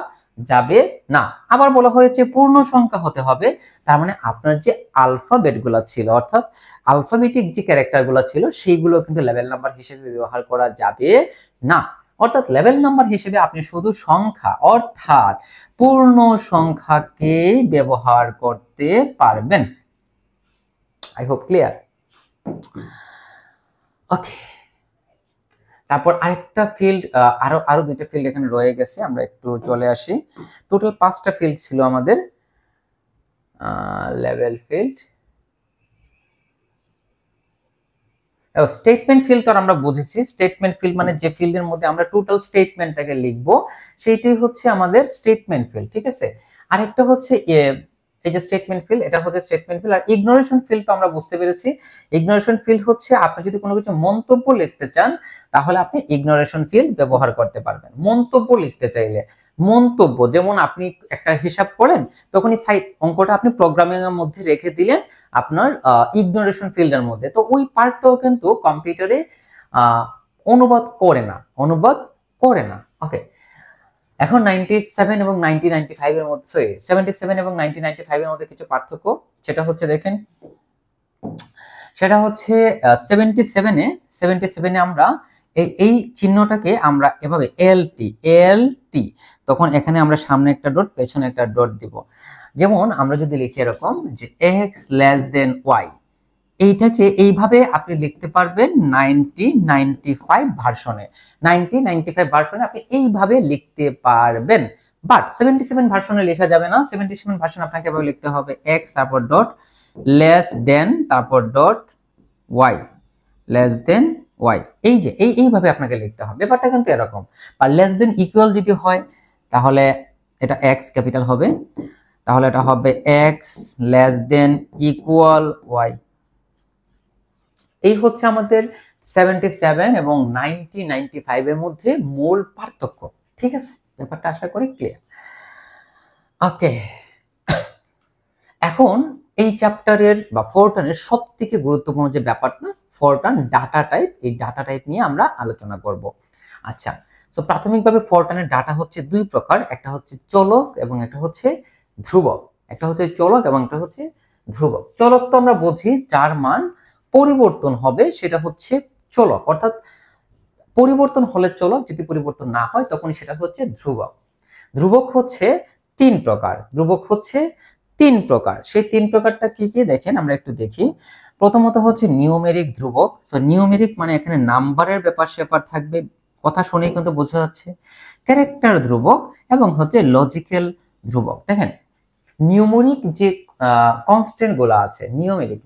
যাবে না। আবার বলা হয়েছে পূর্ণ সংখ্যা হতে হবে, তার মানে আপনার যে আলফাবেট গুলা ছিল, অর্থাৎ আলফাবেটিক যে ক্যারেক্টার গুলা ছিল, সেইগুলো কিন্তু লেভেল নাম্বার হিসেবে ব্যবহার করা যাবে না। অর্থাৎ লেভেল নাম্বার হিসেবে আপনি শুধু সংখ্যা অর্থাৎ পূর্ণ সংখ্যাকেই ব্যবহার করতে পারবেন। I hope clear. ওকে, তারপর আরেকটা ফিল্ড, আরো দুইটা ফিল্ড এখানে রয়ে গেছে, আমরা একটু চলে আসি। টোটাল 5টা ফিল্ড ছিল আমাদের লেভেল ফিল্ড। স্টেটমেন্ট ফিল্ড তো আমরা বুঝেছি। স্টেটমেন্ট ফিল্ড মানে যে ফিল্ডের মধ্যে আমরা টোটাল স্টেটমেন্টটাকে লিখবো, সেইটাই হচ্ছে আমাদের স্টেটমেন্ট ফিল্ড, ঠিক আছে। আরেকটা হচ্ছে এই যে স্টেটমেন্ট ফিল্ড, এটা হচ্ছে স্টেটমেন্ট ফিল্ড। আর ইগনোরেশন ফিল্ড তো আমরা বুঝতে পেরেছি। ইগনোরেশন ফিল্ড হচ্ছে আপনি যদি কোনো কিছু মন্তব্য লিখতে চান, তাহলে আপনি ইগনোরেশন ফিল্ড ব্যবহার করতে পারবেন। মন্তব্য লিখতে চাইলে, মন্তব্য যেমন আপনি একটা হিসাব করেন, তখন এই সাইড অঙ্কটা আপনি প্রোগ্রামিং এর মধ্যে রেখে দিলেন আপনার ইগনোরেশন ফিল্ডের মধ্যে, তো ওই পার্টটাও কিন্তু কম্পিউটারে অনুবাদ করে না। ওকে, এখন 97 এবং 1995 এর মধ্যে, সরি 77 এবং 1995 এর মধ্যে কিছু পার্থক্য, সেটা হচ্ছে দেখেন, সেটা হচ্ছে 77 এ আমরা এই চিহ্নটাকে আমরা এভাবে এলটি, তখন এখানে আমরা সামনে একটা ডট পেছনে একটা ডট দিব। যেমন আমরা যদি লিখি এরকম যে এক্স লেস দেন ওয়াই, এইটাকে এইভাবে আপনি লিখতে পারবেন 1995 ভার্সনে। 1995 ভার্সনে আপনি এইভাবে লিখতে পারবেন, বাট 77 ভার্সনে লেখা যাবে না। 77 ভার্সন আপনাকে এভাবে লিখতে হবে এক্স তারপর ডট লেস দেন তারপর dot y, less than y, এই যে এইভাবে আপনাকে লিখতে হবে। ব্যাপারটা কিন্তু এরকম। আর লেস দেন ইকুয়াল যদি হয় তাহলে এটা এক্স ক্যাপিটাল হবে, তাহলে এটা হবে x less than equal y. এই হচ্ছে আমাদের 77 এবং 1995 এর মধ্যে মূল পার্থক্য। ঠিক আছে, ব্যাপারটা আশা করি ক্লিয়ার। ওকে, এখন এই চ্যাপ্টারের বা ফরটানের সব থেকে গুরুত্বপূর্ণ যে ব্যাপারটা, ফরটান ডাটা টাইপ, এই ডাটা টাইপ নিয়ে আমরা আলোচনা করব। আচ্ছা, সো প্রাথমিকভাবে ফরটানের ডাটা হচ্ছে দুই প্রকার, একটা হচ্ছে চলক এবং একটা হচ্ছে ধ্রুবক। একটা হচ্ছে চলক এবং একটা হচ্ছে ধ্রুবক। চলক তো আমরা বুঝি যার মান পরিবর্তন হবে সেটা হচ্ছে চলক, অর্থাৎ পরিবর্তন হলে চলক, যদি পরিবর্তন না হয় তখন সেটা হচ্ছে ধ্রুবক। ধ্রুবক হচ্ছে তিন প্রকার, ধ্রুবক হচ্ছে তিন প্রকার। সেই তিন প্রকারটা কি কি দেখেন আমরা একটু দেখি। প্রথমত হচ্ছে নিউমেরিক ধ্রুবক। সো নিউমেরিক মানে এখানে নাম্বারের ব্যাপার স্যাপার থাকবে, কথা শুনেই কিন্তু বোঝা যাচ্ছে। ক্যারেক্টার ধ্রুবক এবং হচ্ছে লজিক্যাল ধ্রুবক। দেখেন নিউমেরিক যে কনস্ট্যান্ট গুলো আছে,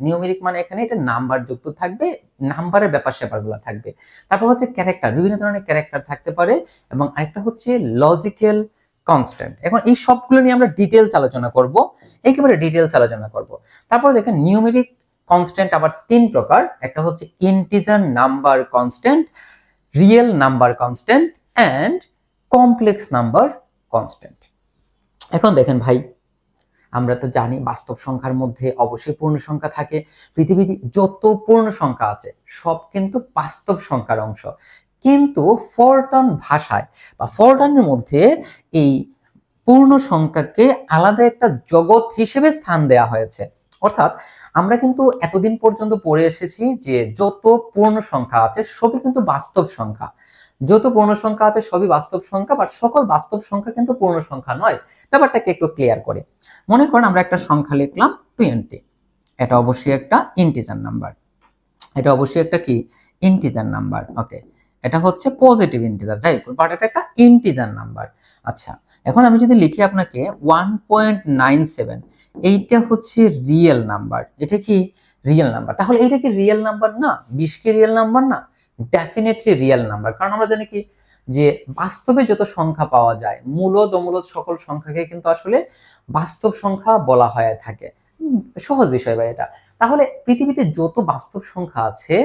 নিউমেরিক মানে এখানে এটা নাম্বার যুক্ত থাকবে, নাম্বারের ব্যাপার স্যাপার গুলো থাকবে। তারপর হচ্ছে ক্যারেক্টার, বিভিন্ন ধরনের ক্যারেক্টার থাকতে পারে, এবং আরেকটা হচ্ছে লজিক্যাল কনস্ট্যান্ট। এখন এই সবগুলো নিয়ে আমরা ডিটেলস আলোচনা করব, একেবারে ডিটেলস আলোচনা করব। তারপর দেখেন নিউমেরিক কনস্ট্যান্ট আবার তিন প্রকার, একটা হচ্ছে integer number constant, real number constant and complex number constant. এখন দেখেন ভাই, আমরা তো জানি বাস্তব সংখ্যার মধ্যে অবশ্যই পূর্ণ সংখ্যা থাকে। পৃথিবীতে যত পূর্ণ সংখ্যা আছে সব কিন্তু বাস্তব সংখ্যার অংশ, কিন্তু ফরটান ভাষায় বা ফরটানের মধ্যে এই পূর্ণ সংখ্যাকে আলাদা একটা জগৎ হিসেবে স্থান দেয়া হয়েছে। অর্থাৎ আমরা কিন্তু এতদিন পর্যন্ত পড়ে এসেছি যে যত পূর্ণ সংখ্যা আছে সবই কিন্তু বাস্তব সংখ্যা, যত পূর্ণ সংখ্যা আছে সবই বাস্তব সংখ্যা, বাট সকল বাস্তব সংখ্যা কিন্তু পূর্ণ সংখ্যা নয়। ব্যাপারটাকে একটু ক্লিয়ার করে মনে করেন আমরা একটা সংখ্যা লিখলাম 20, এটা অবশ্যই একটা ইন্টিজার নাম্বার, এটা অবশ্যই একটা কি ইন্টিজার নাম্বার। ওকে, এটা হচ্ছে পজিটিভ ইন্টিজার, যাই হোক বাট এটা একটা ইন্টিজার নাম্বার। আচ্ছা, এখন আমি যদি লিখি আপনাকে 1.97, এইটা হচ্ছে রিয়েল নাম্বার। এটা কি রিয়েল নাম্বার? তাহলে এটা কি রিয়েল নাম্বার না? 20 কি রিয়েল নাম্বার না? Definitely real number. কারণ আমরা জানি কি যে বাস্তবে যত সংখ্যা পাওয়া যায়, মূলদ অমূলদ সকল সংখ্যাকে কিন্তু আসলে বাস্তব সংখ্যা বলা হয়ে থাকে। সহজ বিষয় ভাই এটা। তাহলে পৃথিবীতে যত বাস্তব সংখ্যা আছে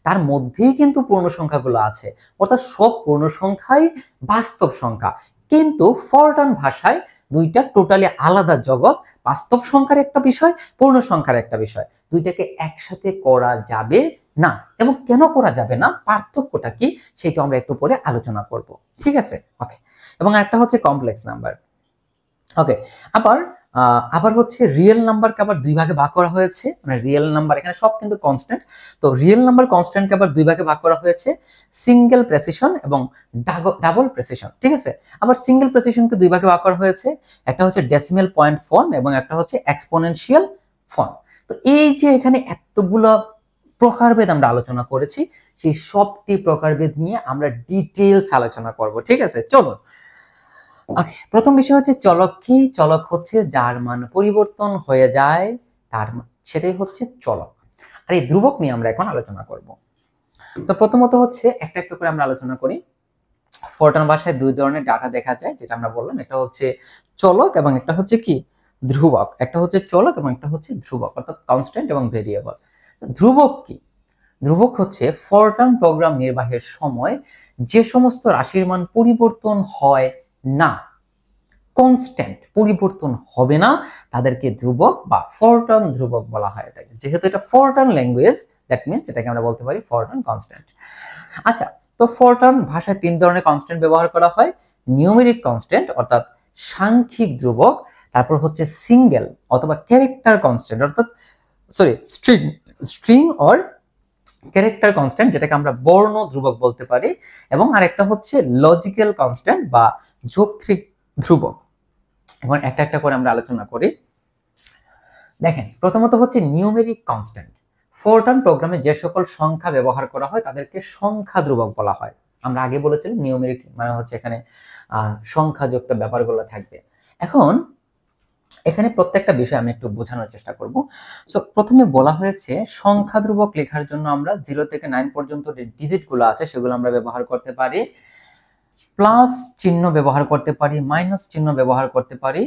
তার মধ্যেই কিন্তু পূর্ণ সংখ্যাগুলো আছে, অর্থাৎ সব পূর্ণ সংখ্যাই বাস্তব সংখ্যা। কিন্তু ফরটান ভাষায় দুইটা টোটালি আলাদা জগৎ, বাস্তব সংখ্যার একটা বিষয়, পূর্ণ সংখ্যার একটা বিষয়, দুইটাকে একসাথে করা যাবে না। এবং কেন করা যাবে না, পার্থক্যটা কি, সেটা আমরা একটু পরে আলোচনা করব। ঠিক আছে, ওকে। এবং একটা হচ্ছে কমপ্লেক্স নাম্বার। ওকে, আবার হচ্ছে রিয়েল নাম্বারকে আবার দুই ভাগে ভাগ করা হয়েছে। মানে রিয়েল নাম্বার এখানে সব কিন্তু কনস্ট্যান্ট, তো রিয়েল নাম্বার কনস্ট্যান্টকে আবার দুই ভাগে ভাগ করা হয়েছে, সিঙ্গেল প্রেসিশন এবং ডাবল প্রেসিশন। ঠিক আছে, আবার সিঙ্গেল প্রেসিশনকে দুই ভাগে ভাগ করা হয়েছে, একটা হচ্ছে ডেসিমেল পয়েন্ট ফর্ম এবং একটা হচ্ছে এক্সপোনেনশিয়াল ফর্ম। তো এই যে এখানে এতগুলো প্রকারভেদ আমরা আলোচনা করেছি, সেই সবটি প্রকারভেদ নিয়ে আমরা ডিটেইলস আলোচনা করব। ঠিক আছে, চলুন। ওকে, প্রথম বিষয় হচ্ছে চলক কি? চলক হচ্ছে যার মান পরিবর্তন হয়ে যায়, সেটাই হচ্ছে চলক। আর এই ধ্রুবক নিয়ে আমরা এখন আলোচনা করব। তো প্রথমত হচ্ছে একটা একটা করে আমরা আলোচনা করি। ফরটান ভাষায় দুই ধরনের ডাটা দেখা যায়, যেটা আমরা বললাম, একটা হচ্ছে চলক এবং একটা হচ্ছে কি ধ্রুবক। একটা হচ্ছে চলক এবং একটা হচ্ছে ধ্রুবক, অর্থাৎ কনস্ট্যান্ট এবং ভেরিয়েবল। ধ্রুবক কি? ধ্রুবক হচ্ছে ফরটান প্রোগ্রাম নির্বাহের সময় যে সমস্ত রাশির মান পরিবর্তন হয় না, কনস্ট্যান্ট, পরিবর্তন হবে না, তাদেরকে ধ্রুবক বা ফরটান ধ্রুবক বলা হয় থাকে। যেহেতু এটা ফরটান ল্যাঙ্গুয়েজ, দ্যাট মিন্স এটাকে আমরা বলতে পারি ফরটান কনস্ট্যান্ট। আচ্ছা, তো ফরটান ভাষায় তিন ধরনের কনস্ট্যান্ট ব্যবহার করা হয়। নিউমেরিক কনস্ট্যান্ট অর্থাৎ সাংখ্যিক ধ্রুবক, তারপর হচ্ছে সিঙ্গেল অথবা ক্যারেক্টার কনস্ট্যান্ট অর্থাৎ স্ট্রিং অর ক্যারেক্টার কনস্ট্যান্ট, যেটাকে আমরা বর্ণ ধ্রুবক বলতে পারি, এবং আরেকটা হচ্ছে লজিক্যাল কনস্ট্যান্ট বা যৌক্তিক ধ্রুবক। এখন একটা একটা করে আমরা আলোচনা করি। দেখেন, প্রথমত হচ্ছে নিউমেরিক কনস্ট্যান্ট। ফোরট্রান প্রোগ্রামে যে সকল সংখ্যা ব্যবহার করা হয় তাদেরকে সংখ্যা ধ্রুবক বলা হয়। আমরা আগে বলেছিলাম নিউমেরিক মানে হচ্ছে এখানে সংখ্যাযুক্ত ব্যাপারগুলো থাকবে। এখন এখানে প্রত্যেকটা বিষয় আমি একটু বোঝানোর চেষ্টা করব। সো প্রথমে বলা হয়েছে সংখ্যা ধ্রুবক লেখার জন্য আমরা 0 থেকে 9 পর্যন্ত যে ডিজিটগুলো আছে সেগুলো আমরা ব্যবহার করতে পারি, প্লাস চিহ্ন ব্যবহার করতে পারি, মাইনাস চিহ্ন ব্যবহার করতে পারি,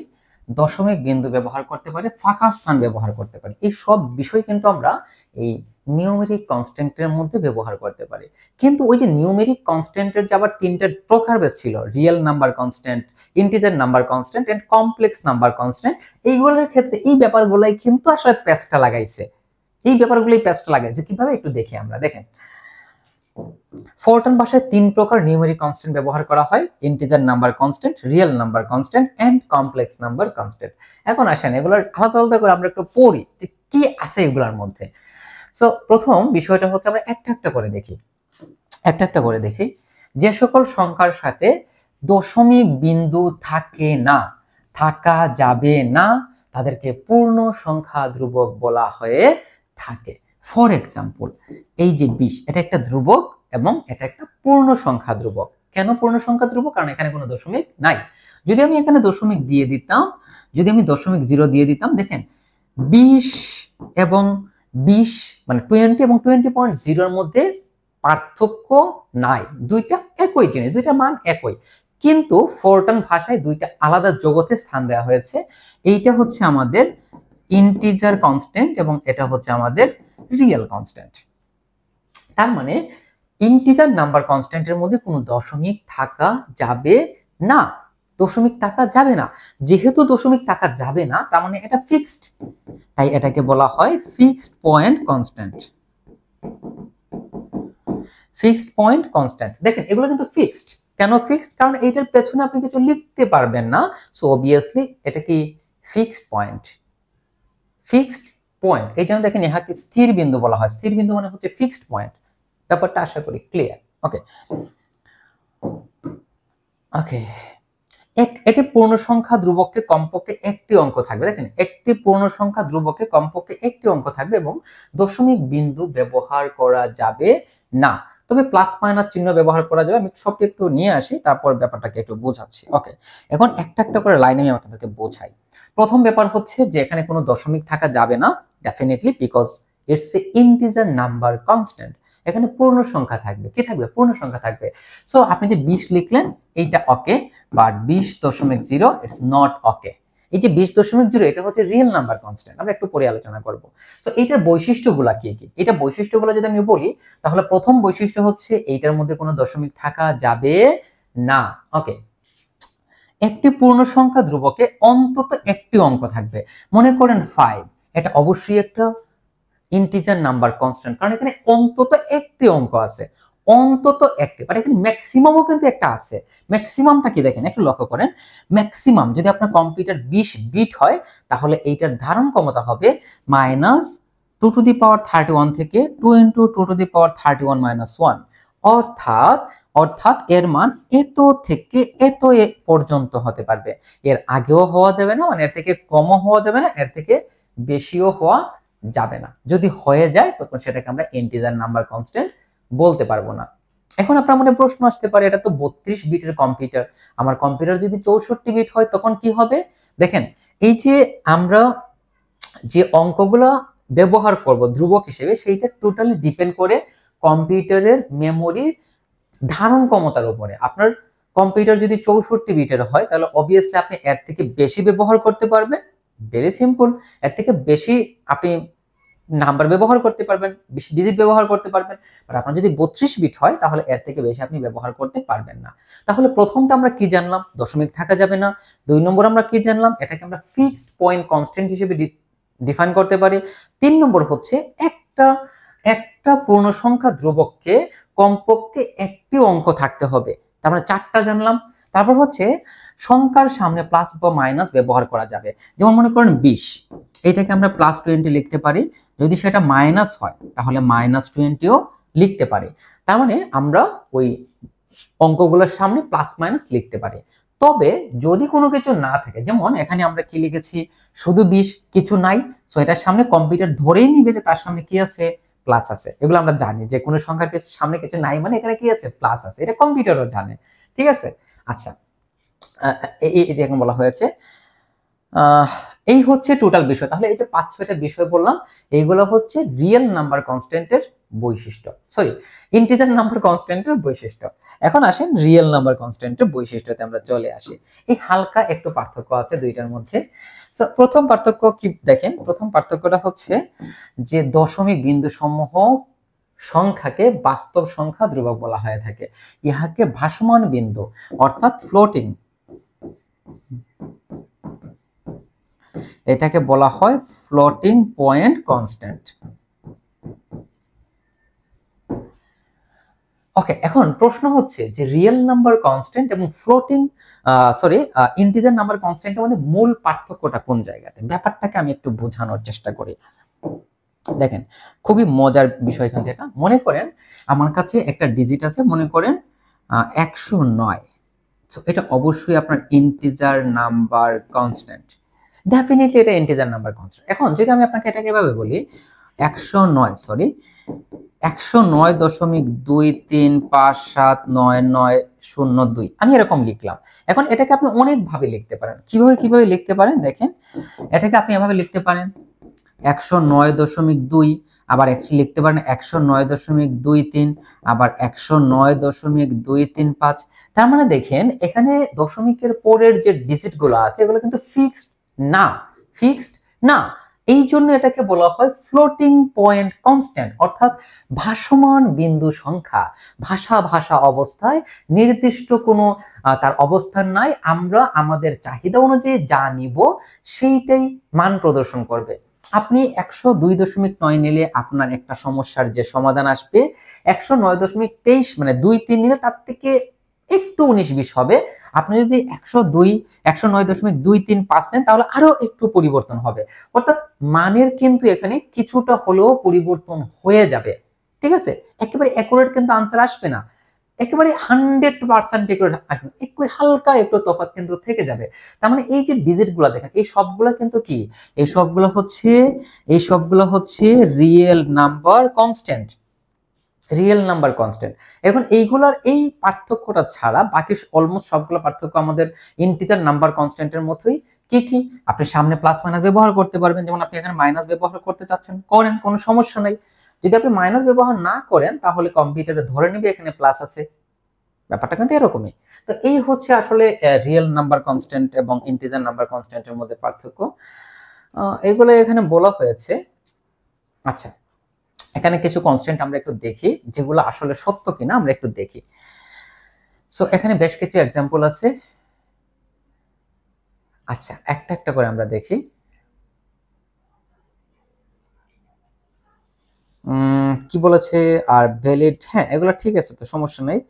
দশমিক বিন্দু ব্যবহার করতে পারি, ফাঁকা স্থান ব্যবহার করতে পারি। এই সব বিষয় কিন্তু আমরা এই নিউমেরিক কনস্ট্যান্টের মধ্যে ব্যবহার করতে পারি। কিন্তু ওই যে নিউমেরিক কনস্ট্যান্টের যে আবার তিনটা প্রকারভেদ ছিল, real number constant, integer number constant and complex number constant, এইগুলোর ক্ষেত্রে এই ব্যাপারগুলাই কিন্তু আসলে প্যাচটা লাগাইছে। এই ব্যাপারগুলোই প্যাচটা লাগাইছে কিভাবে একটু দেখি আমরা। দেখেন, ফোরট্রান ভাষায় 3 প্রকার নিউমেরিক কনস্ট্যান্ট ব্যবহার করা হয়: integer number constant, real number constant and complex number constant. এখন আসেন এগুলোর আলাদা আলাদা করে আমরা একটু পড়ি যে কি আছে এগুলোর মধ্যে। সো প্রথম বিষয়টা হচ্ছে আমরা একটা একটা করে দেখি যে সকল সংখ্যার সাথে দশমিক বিন্দু থাকে না, থাকা যাবে না, তাদেরকে পূর্ণ সংখ্যা ধ্রুবক বলা হয়ে থাকে। ফর এক্সাম্পল, এই যে 20 এটা একটা ধ্রুবক এবং এটা একটা পূর্ণ সংখ্যা ধ্রুবক। কেন পূর্ণ সংখ্যা ধ্রুবক? কারণ এখানে কোনো দশমিক নাই। যদি আমি এখানে দশমিক দিয়ে দিতাম, যদি আমি দশমিক 0 দিয়ে দিতাম, দেখেন 20 এবং 20 মানে 20 এবং 20.0 এর মধ্যে পার্থক্য নাই, দুইটা একই জিনিস, দুইটা মান একই। কিন্তু ফোরট্রান ভাষায় দুইটা আলাদা জগতে স্থান দেওয়া হয়েছে। এইটা হচ্ছে আমাদের ইন্টিজার কনস্ট্যান্ট এবং এটা হচ্ছে আমাদের রিয়েল কনস্ট্যান্ট। তার মানে ইন্টিজার নাম্বার কনস্ট্যান্টের মধ্যে কোনো দশমিক থাকা যাবে না, দশমিক থাকা যাবে না। যেহেতু দশমিক থাকা যাবে না তার মানে এটা ফিক্সড, তাই এটাকে বলা হয় fixed point constant. Fixed point constant, দেখেন এগুলো কিন্তু ফিক্সড। কেন ফিক্সড? কারণ এইটার পেছনে আপনি কিছু লিখতে পারবেন না, সো অবভিয়াসলি এটা কি ফিক্সড পয়েন্ট। ফিক্সড পয়েন্ট এই জন্য দেখেন ইহাকে স্থির বিন্দু বলা হয়। স্থির বিন্দু মানে হচ্ছে ফিক্সড পয়েন্ট। ব্যাপারটা আশা করি ক্লিয়ার। ওকে ওকে, একটি পূর্ণ সংখ্যা ধ্রুবককে কমপক্ষে একটি অঙ্ক থাকবে। দেখেন একটি পূর্ণ সংখ্যা ধ্রুবকে কমপক্ষে একটি অঙ্ক থাকবে এবং দশমিক বিন্দু ব্যবহার করা যাবে না, তবে প্লাস মাইনাস চিহ্ন ব্যবহার করা যাবে। আমি সবটি একটু নিয়ে আসি, তারপর ব্যাপারটাকে একটু বোঝাচ্ছি। ওকে, এখন একটা একটা করে লাইনে আমি আপনাদেরকে বোঝাই। প্রথম ব্যাপার হচ্ছে যে এখানে কোনো দশমিক থাকা যাবে না, definitely, because it's a integer number constant. এখানে পূর্ণ সংখ্যা থাকবে। কি থাকবে? পূর্ণ সংখ্যা থাকবে। সো আপনি যে 20 লিখলেন এইটা ওকে, বাট 20.0 ইটস নট ওকে। এই যে 20.0 এটা হচ্ছে রিয়েল নাম্বার কনস্ট্যান্ট, আমরা একটু পরে আলোচনা করব। সো এইটার বৈশিষ্ট্যগুলো কি কি? এটা বৈশিষ্ট্যগুলো যদি আমি বলি তাহলে প্রথম বৈশিষ্ট্য হচ্ছে এইটার মধ্যে কোনো দশমিক থাকা যাবে না। ওকে, একটি পূর্ণ সংখ্যা ধ্রুবকে অন্তত একটি অঙ্ক থাকবে। মনে করেন 5, এটা অবশ্যই একটা ইন্টিজার নাম্বার কনস্ট্যান্ট, কারণ এখানে অন্তত একটি অঙ্ক আছে, অন্তত একটি। বাট এখানে ম্যাক্সিমামও কিন্তু একটা আছে। ম্যাক্সিমামটা কি দেখেন, একটু লক্ষ্য করেন। ম্যাক্সিমাম যদি আপনার কম্পিউটার 20 বিট হয় তাহলে এইটার ধারণ ক্ষমতা হবে -2^31 থেকে 2×2^31 - 1, অর্থাৎ এর মান এত থেকে এত পর্যন্ত হতে পারবে। এর আগেও হওয়া যাবে না, মানে এর থেকে কমও হওয়া যাবে না, এর থেকে বেশিও হওয়া যাবে না। যদি হয়ে যায় তখন সেটাকে আমরা ইন্টিজার নাম্বার কনস্ট্যান্ট বলতে পারবো না। এখন আপনার মনে প্রশ্ন আসতে পারে, এটা তো 32 বিটের কম্পিউটার, আমার কম্পিউটার যদি 64 বিট হয় তখন কি হবে? দেখেন, এই যে আমরা যে অঙ্কগুলো ব্যবহার করব ধ্রুবক হিসেবে, সেইটা টোটালি ডিপেন্ড করে কম্পিউটারের মেমোরি ধারণ ক্ষমতার উপরে। আপনার কম্পিউটার যদি 64 বিটের হয় তাহলে অবভিয়াসলি আপনি এর থেকে বেশি ব্যবহার করতে পারবেন, ভেরি সিম্পল। এর থেকে বেশি আপনি নাম্বার ব্যবহার করতে পারবেন, বেশি ডিজিট ব্যবহার করতে পারবেন। আর আপনার যদি 32 বিট হয় তাহলে এর থেকে বেশি আপনি ব্যবহার করতে পারবেন না। তাহলে প্রথমটা আমরা কি জানলাম? দশমিক থাকা যাবে না। 2 নম্বর আমরা কি জানলাম? এটাকে আমরা ফিক্সড পয়েন্ট কনস্ট্যান্ট হিসেবে ডিফাইন করতে পারি। 3 নম্বর হচ্ছে একটা পূর্ণ সংখ্যা ধ্রুবককে কমপক্ষে একটি অঙ্ক থাকতে হবে। তার মানে 4টা জানলাম। তারপর হচ্ছে সংখ্যার সামনে প্লাস বা মাইনাস ব্যবহার করা যাবে। যেমন মনে করেন 20, এইটাকে আমরা +20 লিখতে পারি। যদি সেটা মাইনাস হয় তাহলে -20ও লিখতে পারি। তার মানে আমরা ওই অঙ্কগুলোর সামনে প্লাস মাইনাস লিখতে পারি। তবে যদি কোনো কিছু না থাকে, যেমন এখানে আমরা কি লিখেছি, শুধু 20, কিছু নাই, সো এটার সামনে কম্পিউটার ধরেই নিবে যে তার সামনে কি আছে, প্লাস আছে। এগুলো আমরা জানি যে কোনো সংখ্যার সামনে কিছু নাই মানে এখানে কি আছে, প্লাস আছে, এটা কম্পিউটারও জানে। ঠিক আছে, আচ্ছা, এটা এখন বলা হয়েছে। এই হচ্ছে টোটাল বিষয়। তাহলে এই যে 5-6টা বিষয় বললাম, এইগুলো হচ্ছে রিয়েল নাম্বার কনস্ট্যান্টের বৈশিষ্ট্য, সরি, ইন্টিজার নাম্বার কনস্ট্যান্টের বৈশিষ্ট্য। এখন আসেন রিয়েল নাম্বার কনস্ট্যান্টের বৈশিষ্ট্যতে আমরা চলে আসি। এই হালকা একটু পার্থক্য আছে দুইটার মধ্যে। সো প্রথম পার্থক্য কি দেখেন, প্রথম পার্থক্যটা হচ্ছে যে দশমিক বিন্দু সমূহ সংখ্যাকে বাস্তব সংখ্যা ধ্রুবক বলা হয়ে থাকে, ইহাকে ভাসমান বিন্দু অর্থাৎ ফ্লোটিং, এটাকে বলা হয় ফ্লোটিং পয়েন্ট কনস্ট্যান্ট। ওকে, এখন প্রশ্ন হচ্ছে যে রিয়েল নাম্বার কনস্ট্যান্ট এবং ফ্লোটিং ইন্টিজার নাম্বার কনস্ট্যান্টের মধ্যে মূল পার্থক্যটা কোন জায়গাতে, ব্যাপারটাকে আমি একটু বোঝানোর চেষ্টা করি। দেখেন, খুবই মজার বিষয় এখান থেকে। মনে করেন আমার কাছে একটা ডিজিট আছে, মনে করেন 109, এটা অবশ্যই আপনার ইন্টিজার নাম্বার কনস্ট্যান্ট, ডেফিনেটলি এটা ইন্টিজার নাম্বার কনস্ট্যান্ট। এখন যদি আমি আপনাকে এটাকে এভাবে বলি 109.235799002, আমি এরকম লিখলাম। এখন এটাকে আপনি অনেক ভাবে লিখতে পারেন। কিভাবে লিখতে পারেন দেখেন, এটাকে আপনি এভাবে লিখতে পারেন 109.2, আবার লিখতে পারেন 109.23, আবার 109.235। তার মানে দেখেন এখানে দশমিকের পরের যে ডিজিট গুলো আছে এগুলো কিন্তু ফিক্সড না। এই জন্য এটাকে বলা হয় ফ্লোটিং পয়েন্ট কনস্ট্যান্ট, অর্থাৎ ভাসমান বিন্দু সংখ্যা, ভাষা অবস্থায় নির্দিষ্ট কোনো তার অবস্থান নাই, আমরা আমাদের চাহিদা অনুযায়ী যা নিব সেইটাই মান প্রদর্শন করবে। আপনি 102.9 নিলে আপনার একটা সমস্যার যে সমাধান আসবে 109.23 মানে 2-3 নিলে তার থেকে একটু 19-20 হবে। আপনি যদি 109.235 নেন তাহলে আরো একটু পরিবর্তন হবে, অর্থাৎ মানের কিন্তু এখানে কিছুটা হলেও পরিবর্তন হয়ে যাবে। ঠিক আছে, একেবারে অ্যাকুরেট কিন্তু আনসার আসবে না, একেবারে 100% একুরেট আসবে, একটু হালকা একটু তফাৎ কিন্তু থেকে যাবে। তার মানে এই যে ডিজিট গুলা দেখেন, এই সবগুলা কিন্তু কি, এই সবগুলো হচ্ছে রিয়েল নাম্বার কনস্ট্যান্ট। এখন এইগুলার এই পার্থক্যটা ছাড়া বাকি অলমোস্ট সবগুলো পার্থক্য আমাদের ইন্টিজার নাম্বার কনস্ট্যান্টের মতোই। কি আপনি সামনে প্লাস মাইনাস ব্যবহার করতে পারবেন, যেমন আপনি এখানে মাইনাস ব্যবহার করতে চাচ্ছেন, করেন, কোনো সমস্যা নাই। যদি আপনি মাইনাস ব্যবহার না করেন তাহলে কম্পিউটারে ধরে নেবে এখানে প্লাস আছে, ব্যাপারটা কিন্তু এরকমই। তো এই হচ্ছে আসলে রিয়েল নাম্বার কনস্ট্যান্ট এবং ইন্টিজার নাম্বার কনস্ট্যান্টের মধ্যে পার্থক্য, এগুলো এখানে বলা হয়েছে। আচ্ছা, এখানে কিছু কনস্ট্যান্ট আমরা একটু দেখি যেগুলো আসলে সত্য কিনা আমরা একটু দেখি। সো এখানে বেশ কিছু এক্সাম্পল আছে। আচ্ছা, একটা করে আমরা দেখি। কি বলেছে, আর ভ্যালিড, হ্যাঁ এগুলো ঠিক আছে, তো সমস্যা নেই।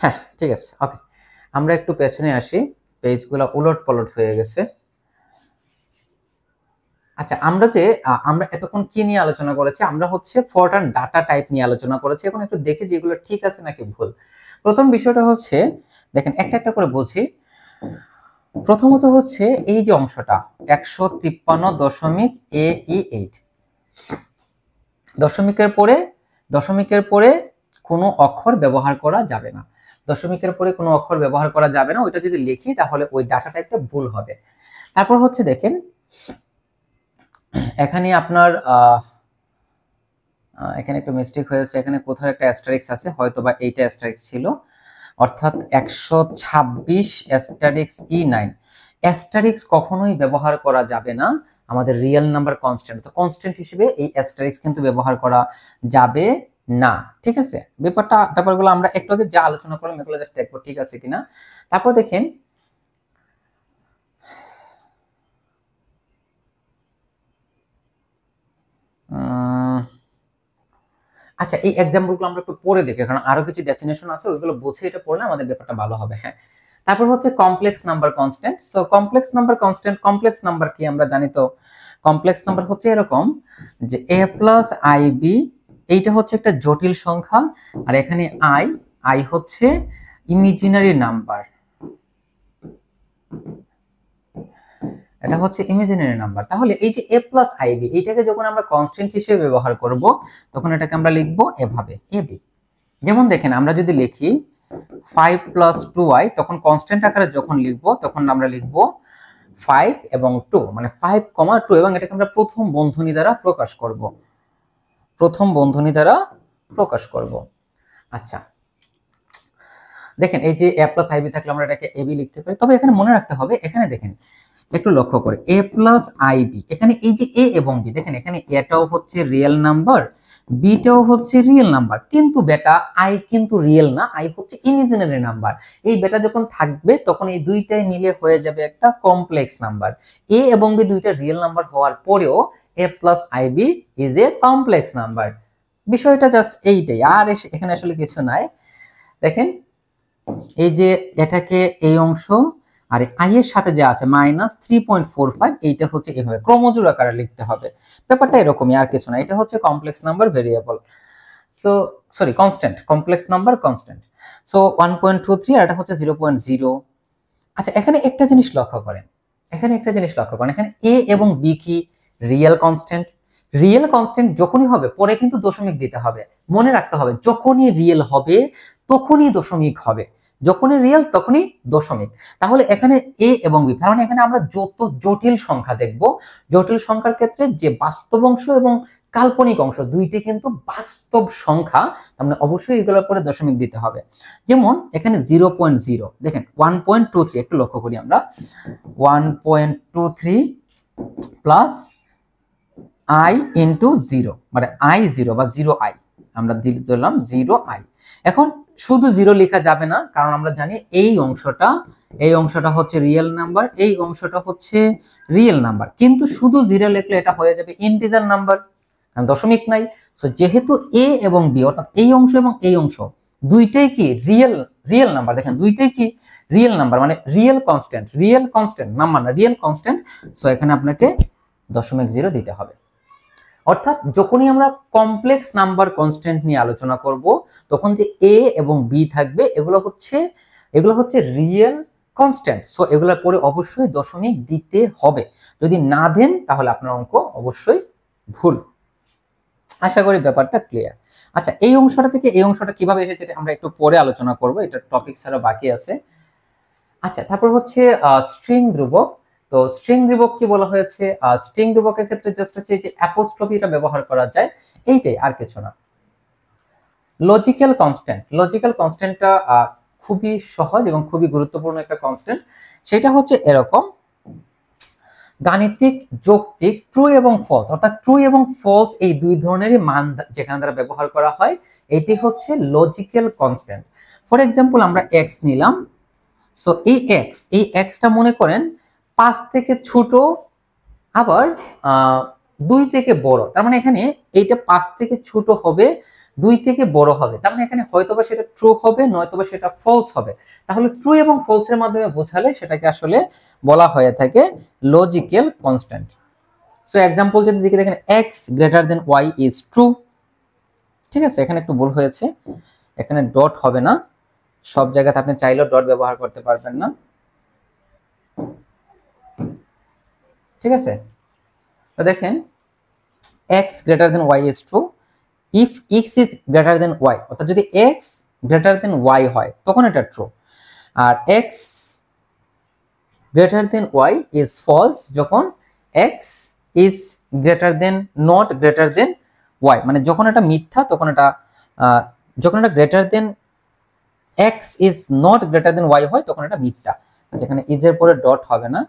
হ্যাঁ ঠিক আছে, ওকে, আমরা একটু পেছনে আসি, পেজগুলো উলট পালট হয়ে গেছে। আচ্ছা, আমরা এতক্ষণ কি নিয়ে আলোচনা করেছি, আমরা হচ্ছে ফরট্রান ডাটা টাইপ নিয়ে আলোচনা করেছি। এখন একটু দেখি যে এগুলো ঠিক আছে নাকি ভুল। প্রথম বিষয়টা হচ্ছে দেখেন, একটা করে বলছি। প্রথমত হচ্ছে এই যে অংশটা 153.8, দশমিকের পরে কোনো অক্ষর ব্যবহার করা যাবে না, ওইটা যদি লিখি তাহলে ওই ডাটা টাইপটা ভুল হবে। তারপর হচ্ছে দেখেন এখানে আপনার এখানে একটু মিস্টেক হয়েছে, এখানে কোথাও একটা অ্যাস্টারিক্স আছে, হয়তোবা এইটা অ্যাস্টারিক্স ছিল, অর্থাৎ 126 অ্যাস্টারিক্স E9। অ্যাস্টারিক্স কখনোই ব্যবহার করা যাবে না আমাদের রিয়েল নাম্বার কনস্ট্যান্ট, তো কনস্ট্যান্ট হিসেবে এই অ্যাস্টারিক্স কিন্তু ব্যবহার করা যাবে না। ঠিক আছে, ব্যাপারগুলো আমরা একটু আগে যা আলোচনা করলাম এগুলো জাস্ট দেখবো ঠিক আছে কিনা। তারপর দেখেন আচ্ছা, এই এক্সাম্পলগুলো আমরা একটু পরে দেখি, কারণ আরো কিছু ডেফিনেশন আছে, ওইগুলো বুঝে এটা পড়লে আমাদের ব্যাপারটা ভালো হবে। হ্যাঁ, তারপর হচ্ছে complex number constant. So complex number কি আমরা জানি, তো কমপ্লেক্স নাম্বার হচ্ছে এরকম যে a+ib, এইটা হচ্ছে একটা জটিল সংখ্যা, আর এখানে i হচ্ছে ইমাজিনারি নাম্বার। এটা হচ্ছে ইমাজিনারি নাম্বার। তাহলে এই যে a প্লাস আইবি এইটাকে যখন আমরা কনস্ট্যান্ট হিসেবে ব্যবহার করব তখন এটাকে আমরা লিখব এভাবে ab। যেমন দেখেন আমরা যদি লিখি 5 প্লাস 2y তখন কনস্ট্যান্ট আকারে যখন লিখব তখন আমরা লিখব 5 এবং 2 মানে 5, 2 এবং এটাকে আমরা প্রথম বন্ধনী দ্বারা প্রকাশ করব, প্রথম বন্ধনী দ্বারা প্রকাশ করব। আচ্ছা দেখেন এই যে a প্লাস আইবি থাকলে আমরা এটাকে ab লিখতে পারি। তবে এখানে মনে রাখতে হবে, এখানে দেখেন একটু লক্ষ্য করে a প্লাস আইবি, এখানে এই যে a এবং b দেখেন এখানে এটাও হচ্ছে রিয়েল নাম্বার, বিটাও হচ্ছে রিয়েল নাম্বার, কিন্তু বেটা আই কিন্তু রিয়েল না, আই হচ্ছে ইমাজিনারি নাম্বার। এই বেটা যখন থাকবে তখন এই দুইটাই মিলে হয়ে যাবে একটা কমপ্লেক্স নাম্বার। a এবং b দুইটা রিয়েল নাম্বার হওয়ার পরেও a plus i b is a complex number. বিষয়টা জাস্ট এইটাই, আর এখানে আসলে কিছু নাই। দেখেন এই যে এটাকে এই অংশ আর আই এর সাথে যে আছে -3.45 এইটা হচ্ছে এভাবে ক্রমজোড় আকারে লিখতে হবে। ব্যাপারটা এরকমই, আর কিছু না। এটা হচ্ছে complex number variable, so sorry constant, complex number constant. So 1.23 আর এটা হচ্ছে 0.0। আচ্ছা এখানে একটা জিনিস লক্ষ্য করেন, এখানে একটা জিনিস লক্ষ্য করেন, এখানে a এবং b কি রিয়েল কনস্ট্যান্ট। রিয়েল কনস্ট্যান্ট যখনই হবে পরে কিন্তু দশমিক দিতে হবে, মনে রাখতে হবে যখনই রিয়েল হবে তখনই দশমিক হবে, যখনই রিয়েল তখনই দশমিক। তাহলে এখানে a এবং b, তার মানে এখানে আমরা যত জটিল সংখ্যা দেখব, জটিল সংখ্যার ক্ষেত্রে যে বাস্তব অংশ এবং কাল্পনিক অংশ দুইটি কিন্তু বাস্তব সংখ্যা, তার মানে অবশ্যই এগুলোর পরে দশমিক দিতে হবে। যেমন এখানে 0.0 দেখেন 1.23, একটু লক্ষ্য করি আমরা 1.23 প্লাস i ইন্টু 0 মানে i0 বা 0i, আমরা দিলাম 0i। এখন শুধু 0 লেখা যাবে না, কারণ আমরা জানি এই অংশটা হচ্ছে রিয়েল নাম্বার, এই অংশটা হচ্ছে রিয়েল নাম্বার, কিন্তু শুধু 0 লিখলে এটা হয়ে যাবে ইন্টিজার নাম্বার, কারণ দশমিক নাই। সো যেহেতু a এবং b অর্থাৎ এই অংশ এবং এই অংশ দুইটাই কি রিয়েল নাম্বার, দেখেন দুইটাই কি রিয়েল নাম্বার, মানে রিয়েল কনস্ট্যান্ট নাম্বার না, রিয়েল কনস্ট্যান্ট। সো এখানে আপনাকে 0.0 দিতে হবে। অর্থাৎ যখনই আমরা কমপ্লেক্স নাম্বার কনস্ট্যান্ট নিয়ে আলোচনা করব তখন যে a এবং b থাকবে এগুলো হচ্ছে রিয়েল কনস্ট্যান্ট। সো এগুলোর পরে অবশ্যই দশমিক দিতে হবে, যদি না দেন তাহলে আপনার অঙ্ক অবশ্যই ভুল। আশা করি ব্যাপারটা ক্লিয়ার। আচ্ছা এই অংশটা থেকে এই অংশটা কিভাবে এসেছে আমরা একটু পরে আলোচনা করব, এটা টপিক ছাড়া বাকি আছে। আচ্ছা তারপর হচ্ছে স্ট্রিং ধ্রুবক। তো স্ট্রিং ধ্রুবক কি বলা হয়েছে, স্ট্রিং ধ্রুবকের ক্ষেত্রে জাস্ট হচ্ছে যে অ্যাপোস্ট্রফি এটা ব্যবহার করা যায়, এইটাই আর কিছু না। লজিক্যাল কনস্ট্যান্টটা খুবই সহজ এবং খুবই গুরুত্বপূর্ণ একটা কনস্ট্যান্ট। সেটা হচ্ছে এরকম, গাণিতিক যৌক্তিক ট্রু এবং ফলস, অর্থাৎ ট্রু এবং ফলস এই দুই ধরনেরই মান যেখানে দ্বারা ব্যবহার করা হয় এটি হচ্ছে লজিক্যাল কনস্ট্যান্ট। ফর এক্সাম্পল আমরা এক্স নিলাম, সো এই এক্সটা মনে করেন 5 থেকে ছোট আবার 2 থেকে বড়, তার মানে এখানে এইটা 5 থেকে ছোট হবে 2 থেকে বড় হবে, তার মানে এখানে হয়তোবা সেটা ট্রু হবে নয়তোবা সেটা ফলস হবে। তাহলে ট্রু এবং ফলস এর মাধ্যমে বোঝালে সেটাকে আসলে বলা হয়ে থাকে লজিক্যাল কনস্ট্যান্ট। সো एग्जांपल যদি দেখেন x greater than y is true, ঠিক আছে, এখানে একটু ভুল হয়েছে, এখানে ডট হবে না, সব জায়গাতে আপনি চাইলেও ডট ব্যবহার করতে পারবেন না, ঠিক আছে। তো দেখেন x greater than y is true if x is greater than y, অর্থাৎ যদি x গ্রেটার দেন y হয় তখন এটা ট্রু, আর x greater than y is false যখন x is greater than not greater than y, মানে যখন এটা মিথ্যা তখন এটা যখন এটা greater than x is not greater than y হয় তখন এটা মিথ্যা। যেখানে ইজ এর পরে ডট হবে না,